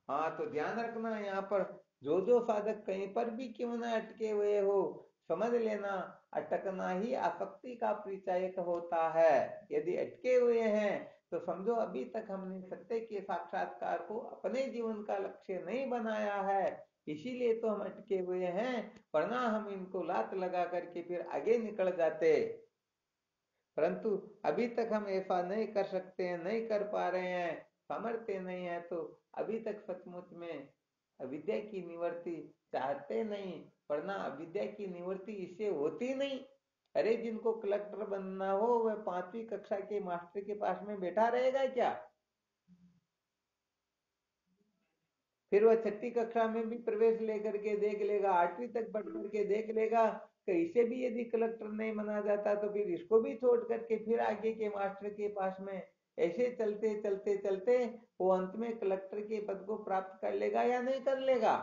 हाँ, तो ध्यान रखना यहाँ पर, जो साधक कहीं पर भी क्यों ना अटके हुए हो, समझ लेना अटकना ही आसक्ति का परिचायक होता है। यदि अटके हुए हैं तो समझो अभी तक हमने सत्य के साक्षात्कार को अपने जीवन का लक्ष्य नहीं बनाया है, इसीलिए तो हम अटके हुए हैं, वरना हम इनको लात लगा करके फिर आगे निकल जाते। परंतु अभी तक हम ऐसा नहीं कर सकते हैं, नहीं कर पा रहे हैं, सामर्थ्य नहीं है, तो अभी तक सचमुच में अविद्या की निवृत्ति चाहते नहीं, वरना अविद्या की निवृत्ति इससे होती नहीं। अरे जिनको कलेक्टर बनना हो वह 5वीं कक्षा के मास्टर के पास में बैठा रहेगा क्या? फिर वह 6ठी कक्षा में भी प्रवेश लेकर के देख लेगा, 8वीं तक पढ़ करके देख लेगा कि इसे भी यदि कलेक्टर नहीं बना जाता तो फिर इसको भी छोड़ करके फिर आगे के मास्टर के पास में, ऐसे चलते चलते चलते वो अंत में कलेक्टर के पद को प्राप्त कर लेगा या नहीं कर लेगा।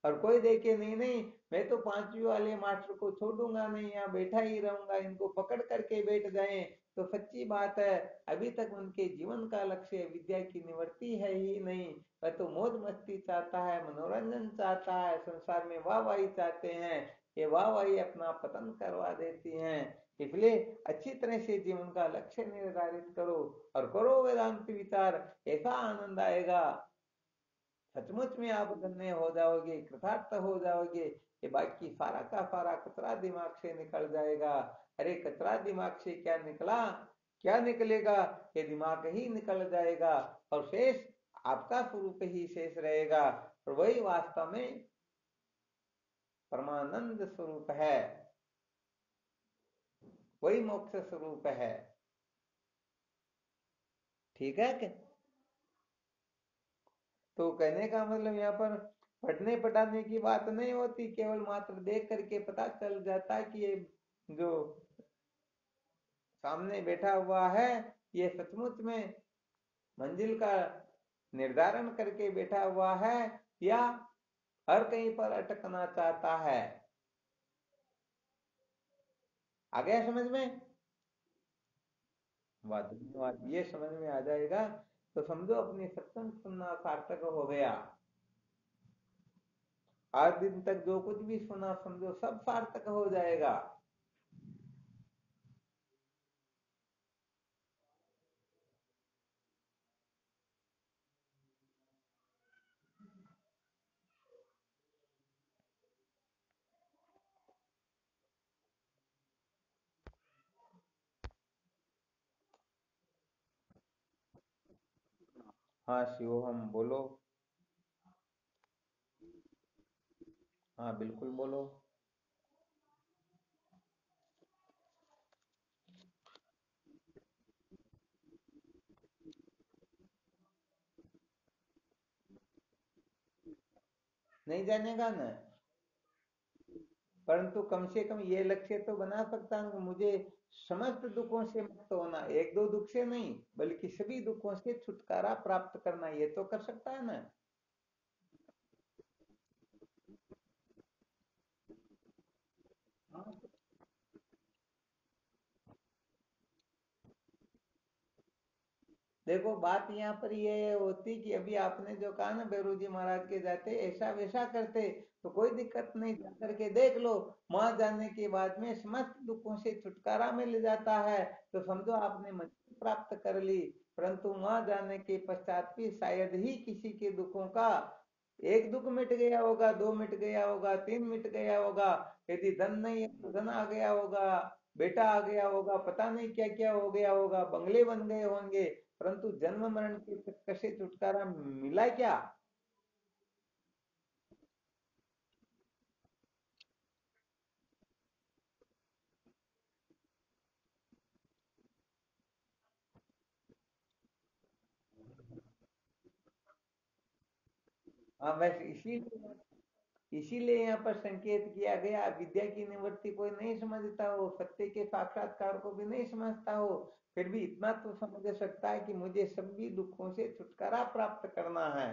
और कोई देखे नहीं नहीं, मैं तो 5वीं वाले मास्टर को छोड़ूंगा नहीं, यहाँ बैठा ही रहूंगा, इनको पकड़ करके बैठ जाए, तो सच्ची बात है अभी तक उनके जीवन का लक्ष्य विद्या की निवृत्ति है ही नहीं। वह तो मौज मस्ती चाहता है, मनोरंजन चाहता है, संसार में वाहवाही चाहते हैं, ये वाहवाही अपना पतन करवा देती हैं। इसलिए अच्छी तरह से जीवन का लक्ष्य निर्धारित करो और करो वेदांत विचार, ऐसा आनंद आएगा, सचमुच में आप धन्य हो जाओगे, कृतार्थ हो जाओगे, ये बाकी सारा का सारा कचरा दिमाग से निकल जाएगा। अरे कचरा दिमाग से क्या निकला, क्या निकलेगा, ये दिमाग ही निकल जाएगा, और शेष आपका स्वरूप ही शेष रहेगा, और वही वास्तव में परमानंद स्वरूप है, वही मोक्ष स्वरूप है। ठीक है कि? तो कहने का मतलब यहाँ पर पढ़ने पढ़ाने की बात नहीं होती, केवल मात्र देख करके पता चल जाता है कि ये जो सामने बैठा हुआ है ये सचमुच में मंजिल का निर्धारण करके बैठा हुआ है या हर कहीं पर अटकना चाहता है। आ गया समझ में? वाह, धन्यवाद। ये समझ में आ जाएगा तो समझो अपनी सत्संग सुनना सार्थक हो गया। आज दिन तक जो कुछ भी सुना समझो सब सार्थक हो जाएगा। हाँ शिवोहम बोलो। हाँ बिल्कुल बोलो। नहीं जानेगा ना, परंतु कम से कम ये लक्ष्य तो बना सकता हूँ कि मुझे समस्त दुखों से मुक्त होना, एक दो दुख से नहीं बल्कि सभी दुखों से छुटकारा प्राप्त करना, ये तो कर सकता है ना। हाँ, देखो बात यहाँ पर ये होती कि अभी आपने जो कहा ना बेरू जी महाराज के जाते ऐसा वैसा करते, तो कोई दिक्कत नहीं, जा करके देख लो, वहां जाने के बाद में समस्त दुखों से छुटकारा मिल जाता है, तो समझो आपने मंजिल प्राप्त कर ली। परंतु वहां जाने के पश्चात भी शायद ही किसी के दुखों का एक दुख मिट गया होगा, दो मिट गया होगा, तीन मिट गया होगा, यदि धन नहीं है तो धन आ गया होगा, बेटा आ गया होगा, पता नहीं क्या क्या हो गया होगा, बंगले बन गए होंगे, परंतु जन्म मरण के चक्कर से छुटकारा मिला क्या? हाँ बस इसीलिए, इसीलिए यहाँ पर संकेत किया गया, विद्या की निवृत्ति कोई नहीं समझता हो, सत्य के साक्षात्कार को भी नहीं समझता हो, फिर भी इतना तो समझ सकता है कि मुझे सभी दुखों से छुटकारा प्राप्त करना है।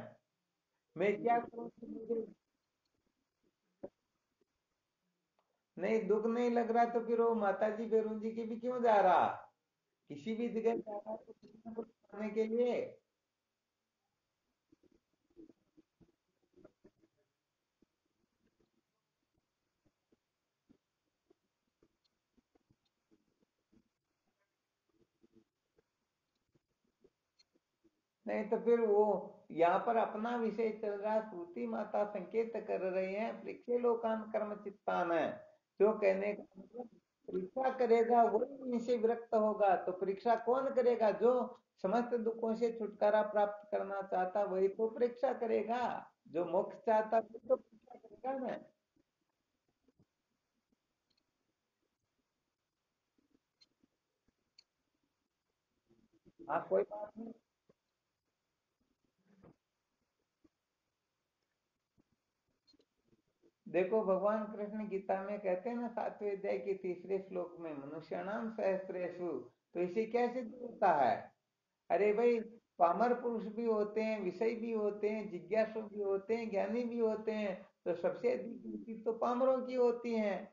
मैं क्या करूं कि मुझे नहीं दुख नहीं लग रहा, तो फिर वो माता जी बैरून जी की भी क्यों जा रहा? किसी भी जगह जा रहा तो कुछ ना कुछ करने के लिए। नहीं तो फिर वो यहाँ पर अपना विषय चल रहा है, श्रुति माता संकेत कर रहे हैं, परीक्षे लोकान कर्म चित्तान है। जो कहने का मतलब परीक्षा करेगा वही इनसे विरक्त होगा। तो परीक्षा कौन करेगा? जो समस्त दुखों से छुटकारा प्राप्त करना चाहता वही तो परीक्षा करेगा। जो मोक्ष चाहता वही तो परीक्षा करेगा ना। हाँ कोई बात नहीं। देखो भगवान कृष्ण गीता में कहते हैं ना, 7वें अध्याय के तीसरे श्लोक में, मनुष्याणाम सहस्रेषु। तो इसे क्या सिद्ध होता है? अरे भाई, पामर पुरुष भी होते हैं, विषय भी होते हैं, जिज्ञासु भी होते हैं, ज्ञानी भी होते हैं। तो सबसे अधिक गिनती तो पामरों की होती है।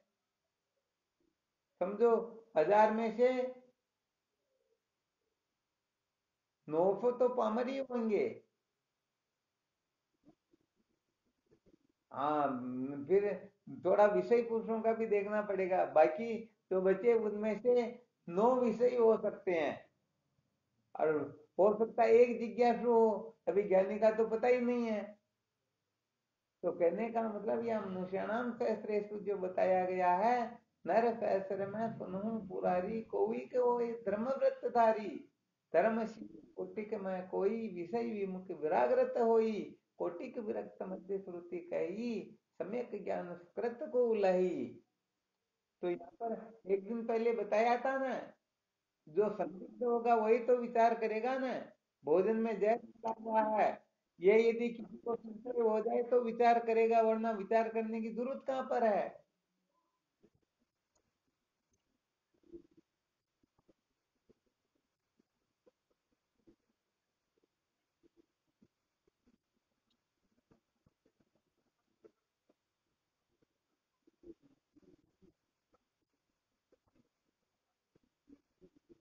समझो, 1000 में से 900 तो पामर ही होंगे। हाँ, फिर थोड़ा विषय पुरुषों का भी देखना पड़ेगा। बाकी जो बचे उनमें से 9 विषय हो सकते हैं, और हो सकता है एक जिज्ञासु हो। अभी ज्ञानी का तो पता ही नहीं है। तो कहने का मतलब यह मनुष्याणाम सहस्रेषु जो बताया गया है, नर सहस्र में सुनहु पुरारी, कोई कोई धर्मव्रतधारी, धर्मशील कोटिक में कोई, विषय विमुख विराग्रत होई, कोटिक विरक्त मध्य श्रुति कही, सम्यक ज्ञान कृत को उलही। तो यहाँ पर एक दिन पहले बताया था ना, जो संदिग्ध होगा वही तो विचार करेगा ना। भोजन में जहर मिला हुआ है, ये यदि किसी को संशय हो जाए तो विचार करेगा, वरना विचार करने की जरूरत कहाँ पर है?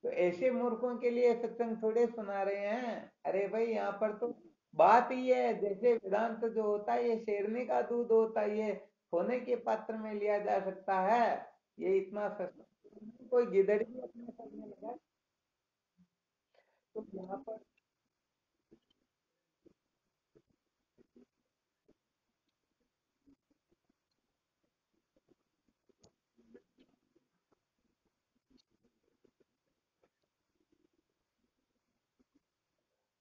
तो ऐसे मूर्खों के लिए सत्संग थोड़े सुना रहे हैं। अरे भाई, यहाँ पर तो बात ही है, जैसे वेदांत जो होता है ये शेरने का दूध होता है, ये सोने के पात्र में लिया जा सकता है। ये इतना सस्ता, कोई गिदड़ भी अपने करने लगा। तो यहाँ पर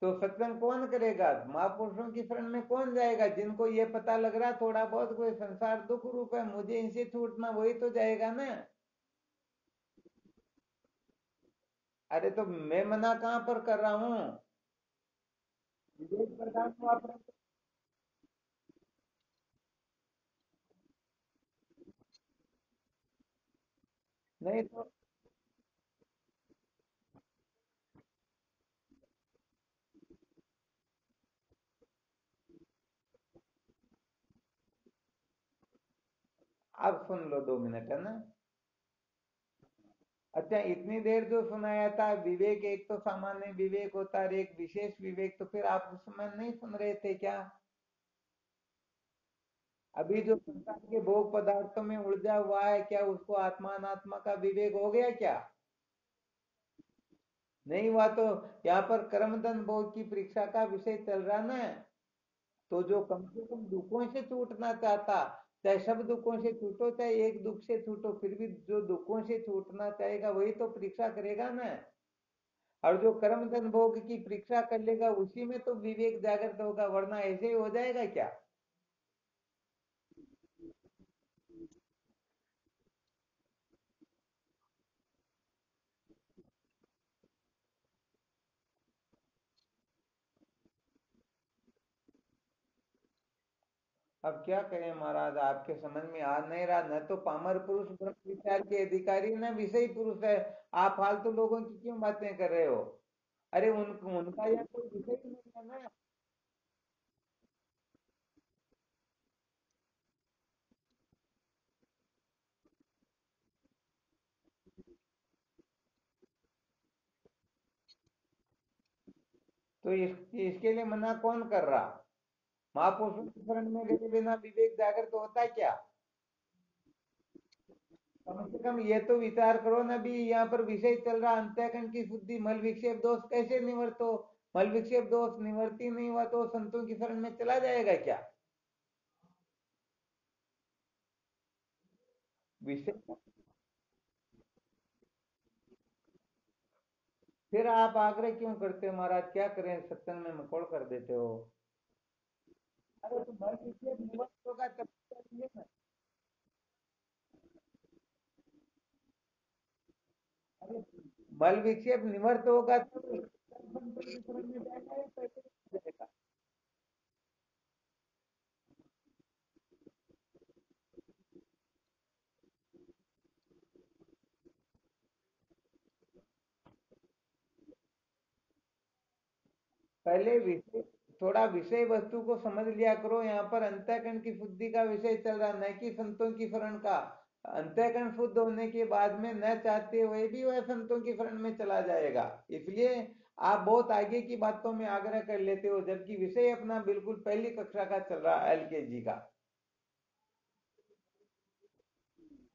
तो सत्संग कौन करेगा? महापुरुषों की शरण में कौन जाएगा? जिनको ये पता लग रहा थोड़ा बहुत कोई संसार दुख रूप है, मुझे इनसे छूटना, वही तो जाएगा ना। अरे तो मैं मना कहाँ पर कर रहा हूँ? विवेक प्रदान को आप नहीं तो। अब सुन लो 2 मिनट, है ना? अच्छा, इतनी देर जो सुनाया था विवेक, एक तो सामान्य विवेक होता है और एक विशेष विवेक, तो फिर आप उस समय नहीं सुन रहे थे क्या? अभी जो संसार के भोग पदार्थों में उलझा हुआ है, क्या उसको आत्मा अनात्मा का विवेक हो गया क्या? नहीं हुआ तो यहाँ पर कर्मदन भोग की परीक्षा का विषय चल रहा ना। तो जो कम से कम दुखों से छूटना चाहता, चाहे सब दुखों से छूटो चाहे एक दुख से छूटो, फिर भी जो दुखों से छूटना चाहेगा वही तो परीक्षा करेगा ना। और जो कर्मदन भोग की परीक्षा कर लेगा उसी में तो विवेक जागृत होगा, वरना ऐसे ही हो जाएगा क्या? अब क्या कहें महाराज, आपके समझ में आ नहीं रहा। न तो पामर पुरुष ब्रह्म विचार के अधिकारी, न विषयी पुरुष है। आप फालतू लोगों की क्यों बातें कर रहे हो? अरे उनका यह कोई विषय ही नहीं है ना। तो इसके लिए मना कौन कर रहा? महापुरुषों के शरण में गए बिना विवेक जागृत होता है क्या? कम से कम ये तो विचार करो ना, भी यहाँ पर विषय चल रहा, अंतःकरण की शुद्धि, मल विक्षेप दोष कैसे निवर्त हो? मल विक्षेप दोष निवर्ती नहीं हुआ तो संतों की शरण में चला जाएगा क्या? विषय। फिर आप आग्रह क्यों करते हो महाराज? क्या करें, सत्संग में मकोड़ कर देते हो। अरे तो मल विक्षेप निवर्त होगा तब चलिए ना। अरे मल विक्षेप निवर्त होगा तो संतों की शरण में जाएगा या कैसे जाएगा? पहले विषय, थोड़ा विषय वस्तु को समझ लिया करो। यहाँ पर अंतःकरण की शुद्धि का विषय चल रहा, न कि संतों की शरण का। अंतःकरण शुद्ध होने के बाद में न चाहते हुए भी वह संतों की शरण में चला जाएगा। इसलिए आप बहुत आगे की बातों में आग्रह कर लेते हो, जबकि विषय अपना बिल्कुल पहली कक्षा का चल रहा, एलकेजी का।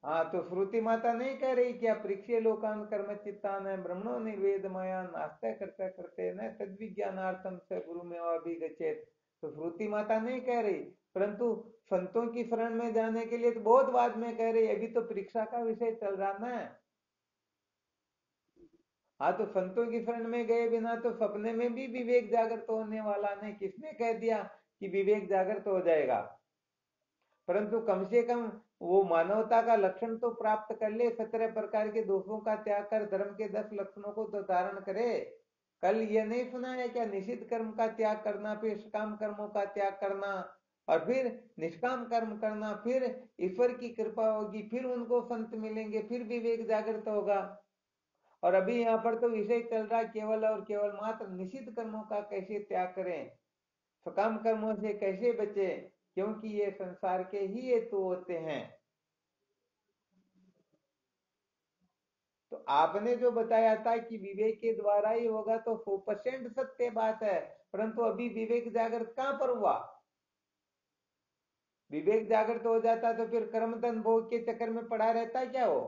हाँ, तो श्रुति माता नहीं कह रही क्या? परीक्षे लोकान कर्म चित्तान ब्रह्मणो निर्वेदमया नास्ते करते करते न तद विज्ञानार्थम से गुरु में अभिगछेत। तो श्रुति माता नहीं कह रही, परंतु संतों की शरण में जाने के लिए तो बहुत बाद में कह रही। अभी तो परीक्षा का विषय चल रहा ना। हाँ, तो संतों की शरण में गए बिना तो सपने में भी विवेक जागृत होने वाला नहीं। किसने कह दिया कि विवेक जागृत हो जाएगा? परंतु कम से कम वो मानवता का लक्षण तो प्राप्त कर ले। 17 प्रकार के दोषों का त्याग कर धर्म के 10 लक्षणों को तो धारण करे। कल ये नहीं सुना है क्या? निषिद्ध कर्म का त्याग करना, फिर सकाम कर्मों का त्याग करना, और फिर निष्काम कर्म करना, फिर ईश्वर की कृपा होगी, फिर उनको संत मिलेंगे, फिर विवेक जागृत होगा। और अभी यहाँ पर तो विषय चल रहा है केवल और केवल मात्र निषिद्ध कर्मों का कैसे त्याग करें, सकाम कर्मों से कैसे बचे, क्योंकि ये संसार के ही हेतु होते हैं। तो आपने जो बताया था कि विवेक के द्वारा ही होगा, तो 100% सत्य बात है। परंतु अभी विवेक जागृत कहां पर हुआ? विवेक जागृत हो जाता तो फिर कर्म धन भोग के चक्कर में पड़ा रहता क्या वो?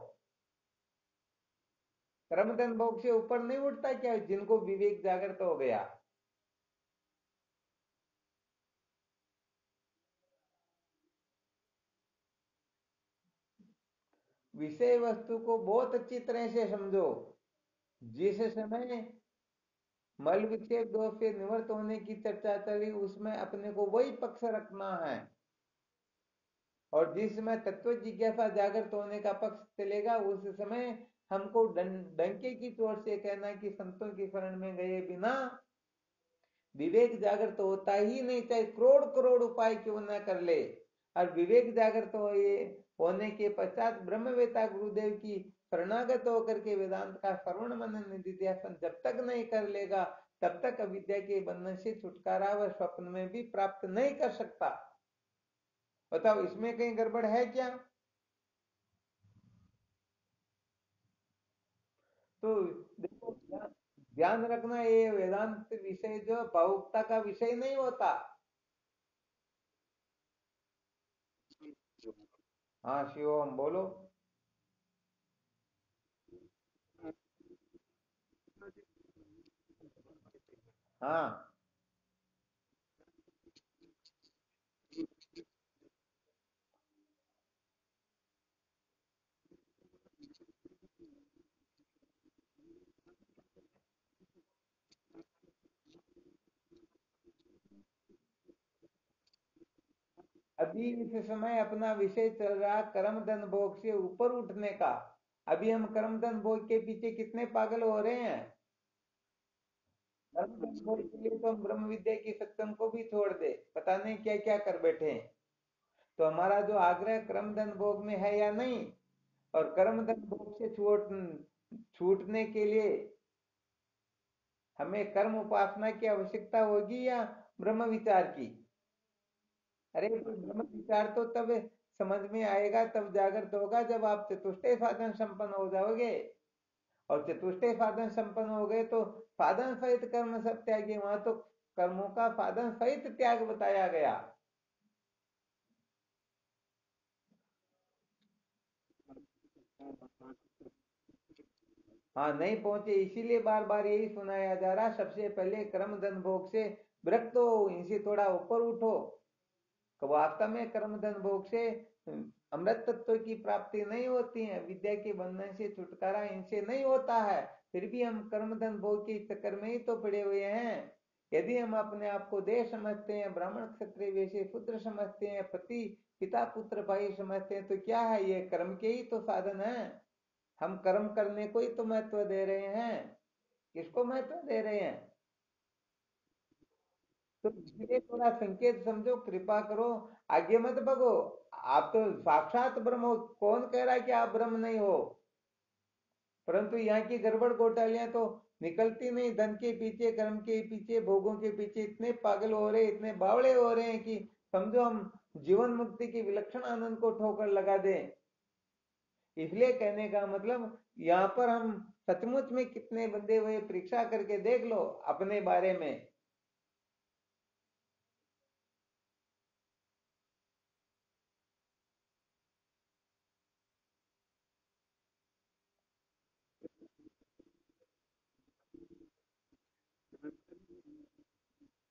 कर्म धन भोग से ऊपर नहीं उठता क्या जिनको विवेक जागृत हो गया? विषय वस्तु को बहुत अच्छी तरह से समझो। जिस समय मल विक्षेप दोष से निवृत्त होने की चर्चा चली, उसमें अपने को वही पक्ष रखना है। और जिस समय तत्व जिज्ञासा जागृत होने का पक्ष चलेगा, उस समय हमको डंके की चोट से कहना कि संतों की शरण में गए बिना विवेक जागृत होता ही नहीं, चाहे करोड़ करोड़ उपाय क्यों न कर ले। और विवेक जागृत होने के पश्चात ब्रह्मवेता गुरुदेव की शरणागत होकर के वेदांत का श्रवण मनन निधिध्यासन जब तक नहीं कर लेगा, तब तक अविद्या के बंधन से छुटकारा वह स्वप्न में भी प्राप्त नहीं कर सकता। बताओ, इसमें कहीं गड़बड़ है क्या? तो देखो, ध्यान रखना, ये वेदांत विषय जो भावुकता का विषय नहीं होता। हाँ शिवम बोलो। हाँ, अभी इस समय अपना विषय चल रहा कर्म धन भोग से ऊपर उठने का। अभी हम कर्म धन भोग के पीछे कितने पागल हो रहे हैं। कर्म धन भोग के लिए तो हम ब्रह्म विद्या की सत्संग को भी छोड़ दे, पता नहीं क्या क्या कर बैठे हैं। तो हमारा जो आग्रह कर्म धन भोग में है या नहीं, और कर्म धन भोग से छूटने के लिए हमें कर्म उपासना की आवश्यकता होगी या ब्रह्म विचार की? अरे तो ब्रह्म विचार तो तब समझ में आएगा, तब जागृत होगा, जब आप चतुष्टय साधन संपन्न हो जाओगे। और चतुष्टय साधन संपन्न हो गए तो साधन सहित कर्म सब त्यागे, वहां तो कर्मों का साधन सहित त्याग बताया गया। हाँ, नहीं पहुंचे, इसीलिए बार बार यही सुनाया जा रहा, सबसे पहले कर्म धन भोग से विरक्त हो, इनसे थोड़ा ऊपर उठो। तो वास्तव में कर्म धन भोग से अमृत तत्व की प्राप्ति नहीं होती है, विद्या के बंधन से छुटकारा इनसे नहीं होता है। फिर भी हम कर्म धन भोग के चक्कर में ही तो पड़े हुए हैं। यदि हम अपने आप को देह समझते हैं, ब्राह्मण क्षत्रिय वैश्य शूद्र समझते हैं, पति पिता पुत्र भाई समझते हैं, तो क्या है, ये कर्म के ही तो साधन है। हम कर्म करने को ही तो महत्व दे रहे हैं, किसको महत्व दे रहे हैं? तो इसलिए थोड़ा संकेत समझो, कृपा करो, आगे मत भगो। आप तो साक्षात ब्रह्म हो, कौन कह रहा है कि आप ब्रह्म नहीं हो? परंतु यहाँ की गड़बड़ घोटालियां तो निकलती नहीं, धन के पीछे कर्म के पीछे भोगों के पीछे इतने पागल हो रहे, इतने बावड़े हो रहे हैं कि समझो हम जीवन मुक्ति के विलक्षण आनंद को ठोकर लगा दें। इसलिए कहने का मतलब, यहाँ पर हम सचमुच में कितने बंधे हुए, परीक्षा करके देख लो अपने बारे में।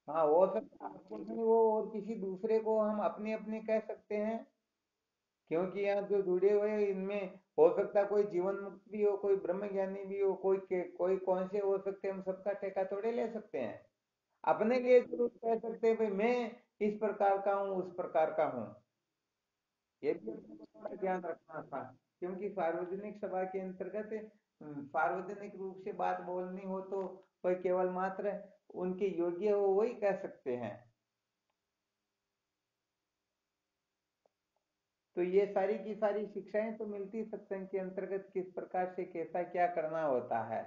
हाँ, हो सकता है आपको नहीं हो, और किसी दूसरे को हम अपने अपने कह सकते हैं, क्योंकि यहाँ जो जुड़े हुए हैं, इनमें हो सकता है कोई जीवन मुक्त भी हो, कोई ब्रह्म ज्ञानी भी हो, कोई कौन से हो सकते हैं, हम सबका ठेका थोड़े ले सकते हैं। अपने लिए जरूर कह सकते हैं भाई मैं इस प्रकार का हूँ, उस प्रकार का हूँ। ये भी अपने को थोड़ा ध्यान रखना था, क्योंकि सार्वजनिक सभा के अंतर्गत सार्वजनिक रूप से बात बोलनी हो तो कोई केवल मात्र उनके योग्य हो वही कह सकते हैं। तो ये सारी की सारी शिक्षाएं तो मिलती सत्संग के अंतर्गत, किस प्रकार से कैसा क्या करना होता है।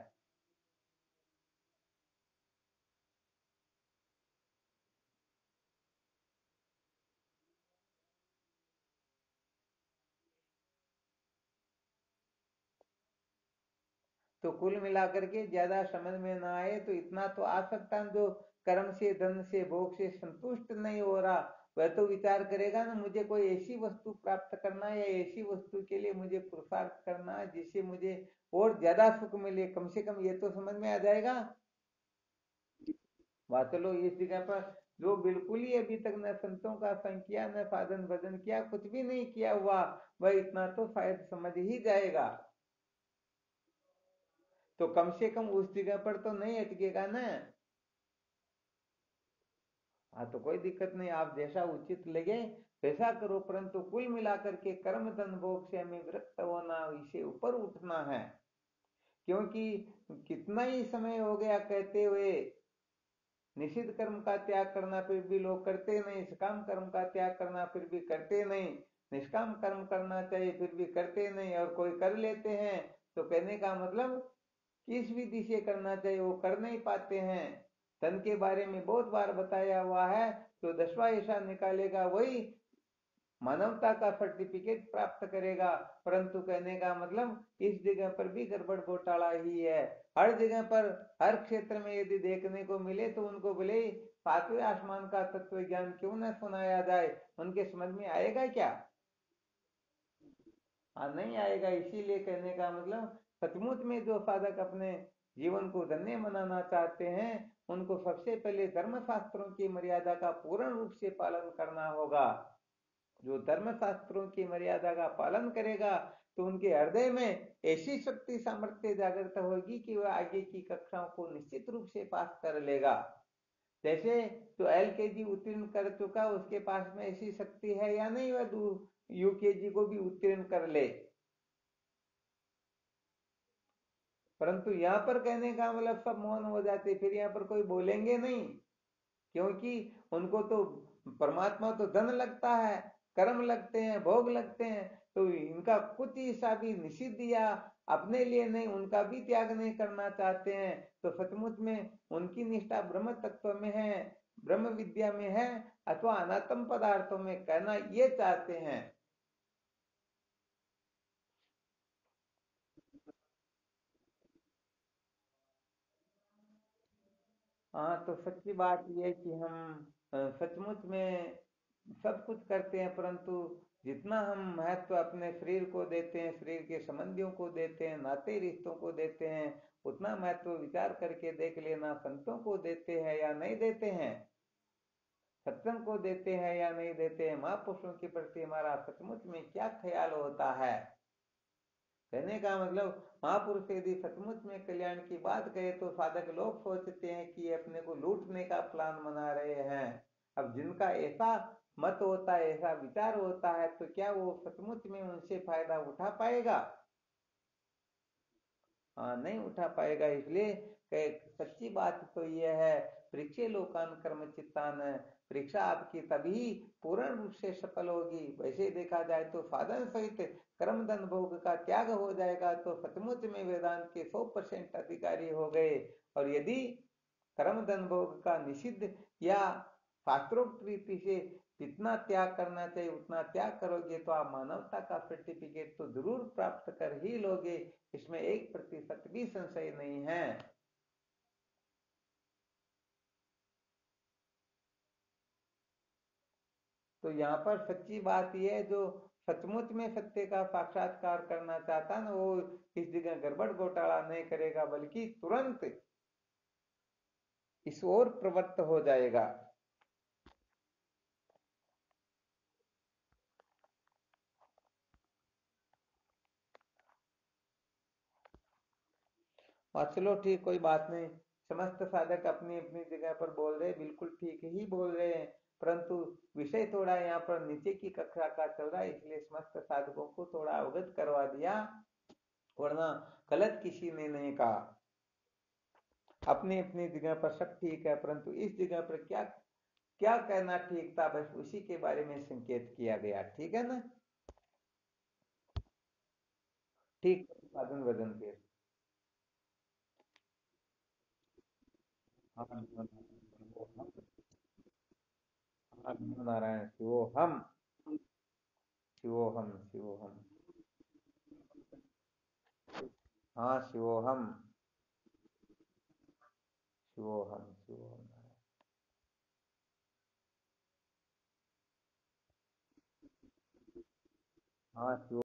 तो कुल मिलाकर के ज्यादा समझ में ना आए तो इतना तो आ सकता है, जो कर्म से धन से भोग से संतुष्ट नहीं हो रहा, वह तो विचार करेगा ना, मुझे कोई ऐसी वस्तु प्राप्त करना है, या ऐसी वस्तु के लिए मुझे पुरुषार्थ करना है जिससे मुझे और ज्यादा सुख मिले, कम से कम ये तो समझ में आ जाएगा। वहां चलो इस जगह पर जो बिल्कुल ही अभी तक न संतों का संग किया, न साधन भजन किया, कुछ भी नहीं किया हुआ, वह इतना तो शायद समझ ही जाएगा। तो कम से कम उस जगह पर तो नहीं अटकेगा ना। हाँ, तो कोई दिक्कत नहीं, आप जैसा उचित लगे वैसा करो, परंतु कुल मिलाकर के कर्म धन भोग से हमें विरक्त होना, इसे ऊपर उठना है। क्योंकि कितना ही समय हो गया कहते हुए, निषिद्ध कर्म का त्याग करना फिर भी लोग करते नहीं, सकाम कर्म का त्याग करना फिर भी करते नहीं, निष्काम कर्म करना चाहिए फिर भी करते नहीं, और कोई कर लेते हैं तो कहने का मतलब किस विधि से करना चाहिए वो कर नहीं पाते हैं। धन के बारे में बहुत बार बताया हुआ है, तो 10वां ऐसा निकालेगा वही मानवता का सर्टिफिकेट प्राप्त करेगा। परंतु कहने का मतलब इस जगह पर भी गड़बड़ घोटाला ही है। हर जगह पर हर क्षेत्र में यदि देखने को मिले तो उनको भले ही सातवें आसमान का तत्व ज्ञान क्यों न सुनाया जाए, उनके समझ में आएगा क्या? हाँ, नहीं आएगा। इसीलिए कहने का मतलब, सचमुच में जो साधक अपने जीवन को धन्य बनाना चाहते हैं, उनको सबसे पहले धर्म शास्त्रों की मर्यादा का पूर्ण रूप से पालन करना होगा। जो धर्म शास्त्रों की मर्यादा का पालन करेगा तो उनके हृदय में ऐसी शक्ति सामर्थ्य जागृत होगी कि वह आगे की कक्षाओं को निश्चित रूप से पास कर लेगा। जैसे जो LKG उत्तीर्ण कर चुका, उसके पास में ऐसी शक्ति है या नहीं, वह UKG को भी उत्तीर्ण कर ले। परंतु यहाँ पर कहने का मतलब सब मौन हो जाते, फिर यहाँ पर कोई बोलेंगे नहीं, क्योंकि उनको तो परमात्मा तो धन लगता है। कर्म लगते हैं, भोग लगते हैं, तो इनका कुछ हिस्सा भी निषिद्ध या अपने लिए नहीं, उनका भी त्याग नहीं करना चाहते हैं, तो सचमुच में उनकी निष्ठा ब्रह्म तत्व में है, ब्रह्म विद्या में है, अथवा अनात्म पदार्थों में कहना ये चाहते हैं। हाँ, तो सच्ची बात यह है कि हम सचमुच में सब कुछ करते हैं, परंतु जितना हम महत्व अपने शरीर को देते हैं, शरीर के संबंधियों को देते हैं, नाते रिश्तों को देते हैं, उतना महत्व विचार करके देख लेना, संतों को देते हैं या नहीं देते हैं, सत्संग को देते हैं या नहीं देते हैं, महापुरुषों के प्रति हमारा सचमुच में क्या ख्याल होता है। कहने का मतलब, महापुरुष यदि सचमुच में कल्याण की बात कहे तो साधक लोग सोचते हैं कि ये अपने को लूटने का प्लान बना रहे हैं। अब जिनका ऐसा मत होता है, ऐसा विचार होता है, तो क्या वो सचमुच में उनसे फायदा उठा पाएगा? हाँ, नहीं उठा पाएगा। इसलिए सच्ची बात तो यह है, परीक्षे लोकान कर्म चित्तान, परीक्षा आपकी तभी पूर्ण रूप से सफल होगी। वैसे देखा जाए तो साधन सहित कर्म धन भोग का त्याग हो जाएगा तो सचमुच में वेदांत के 100% अधिकारी हो गए। और यदि कर्म धन भोग का निषिद्ध या शास्त्रोक्त रीति से जितना त्याग करना चाहिए उतना त्याग करोगे तो आप मानवता का सर्टिफिकेट तो जरूर प्राप्त कर ही लोगे, इसमें 1% भी संशय नहीं है। तो यहाँ पर सच्ची बात यह है, जो सचमुच में सत्य का साक्षात्कार करना चाहता ना, वो इस जगह गड़बड़ घोटाला नहीं करेगा, बल्कि तुरंत इस ओर प्रवृत्त हो जाएगा। और चलो ठीक, कोई बात नहीं। समस्त साधक अपनी अपनी जगह पर बोल रहे, बिल्कुल ठीक ही बोल रहे हैं, परंतु विषय थोड़ा यहाँ पर नीचे की कक्षा का चल रहा है, इसलिए समस्त साधकों को थोड़ा अवगत करवा दिया, वरना गलत किसी ने नहीं कहा। अपनी अपनी जगह पर सब ठीक है, परंतु इस जगह पर क्या क्या कहना ठीक था, बस उसी के बारे में संकेत किया गया। ठीक है ना? ठीक। साधन वजन फिर। हाँ, नारायण शिवोहम। शिवोहम शिवोहम। हाँ, शिवोहम शिवोहम शिवोहम। हाँ, शिव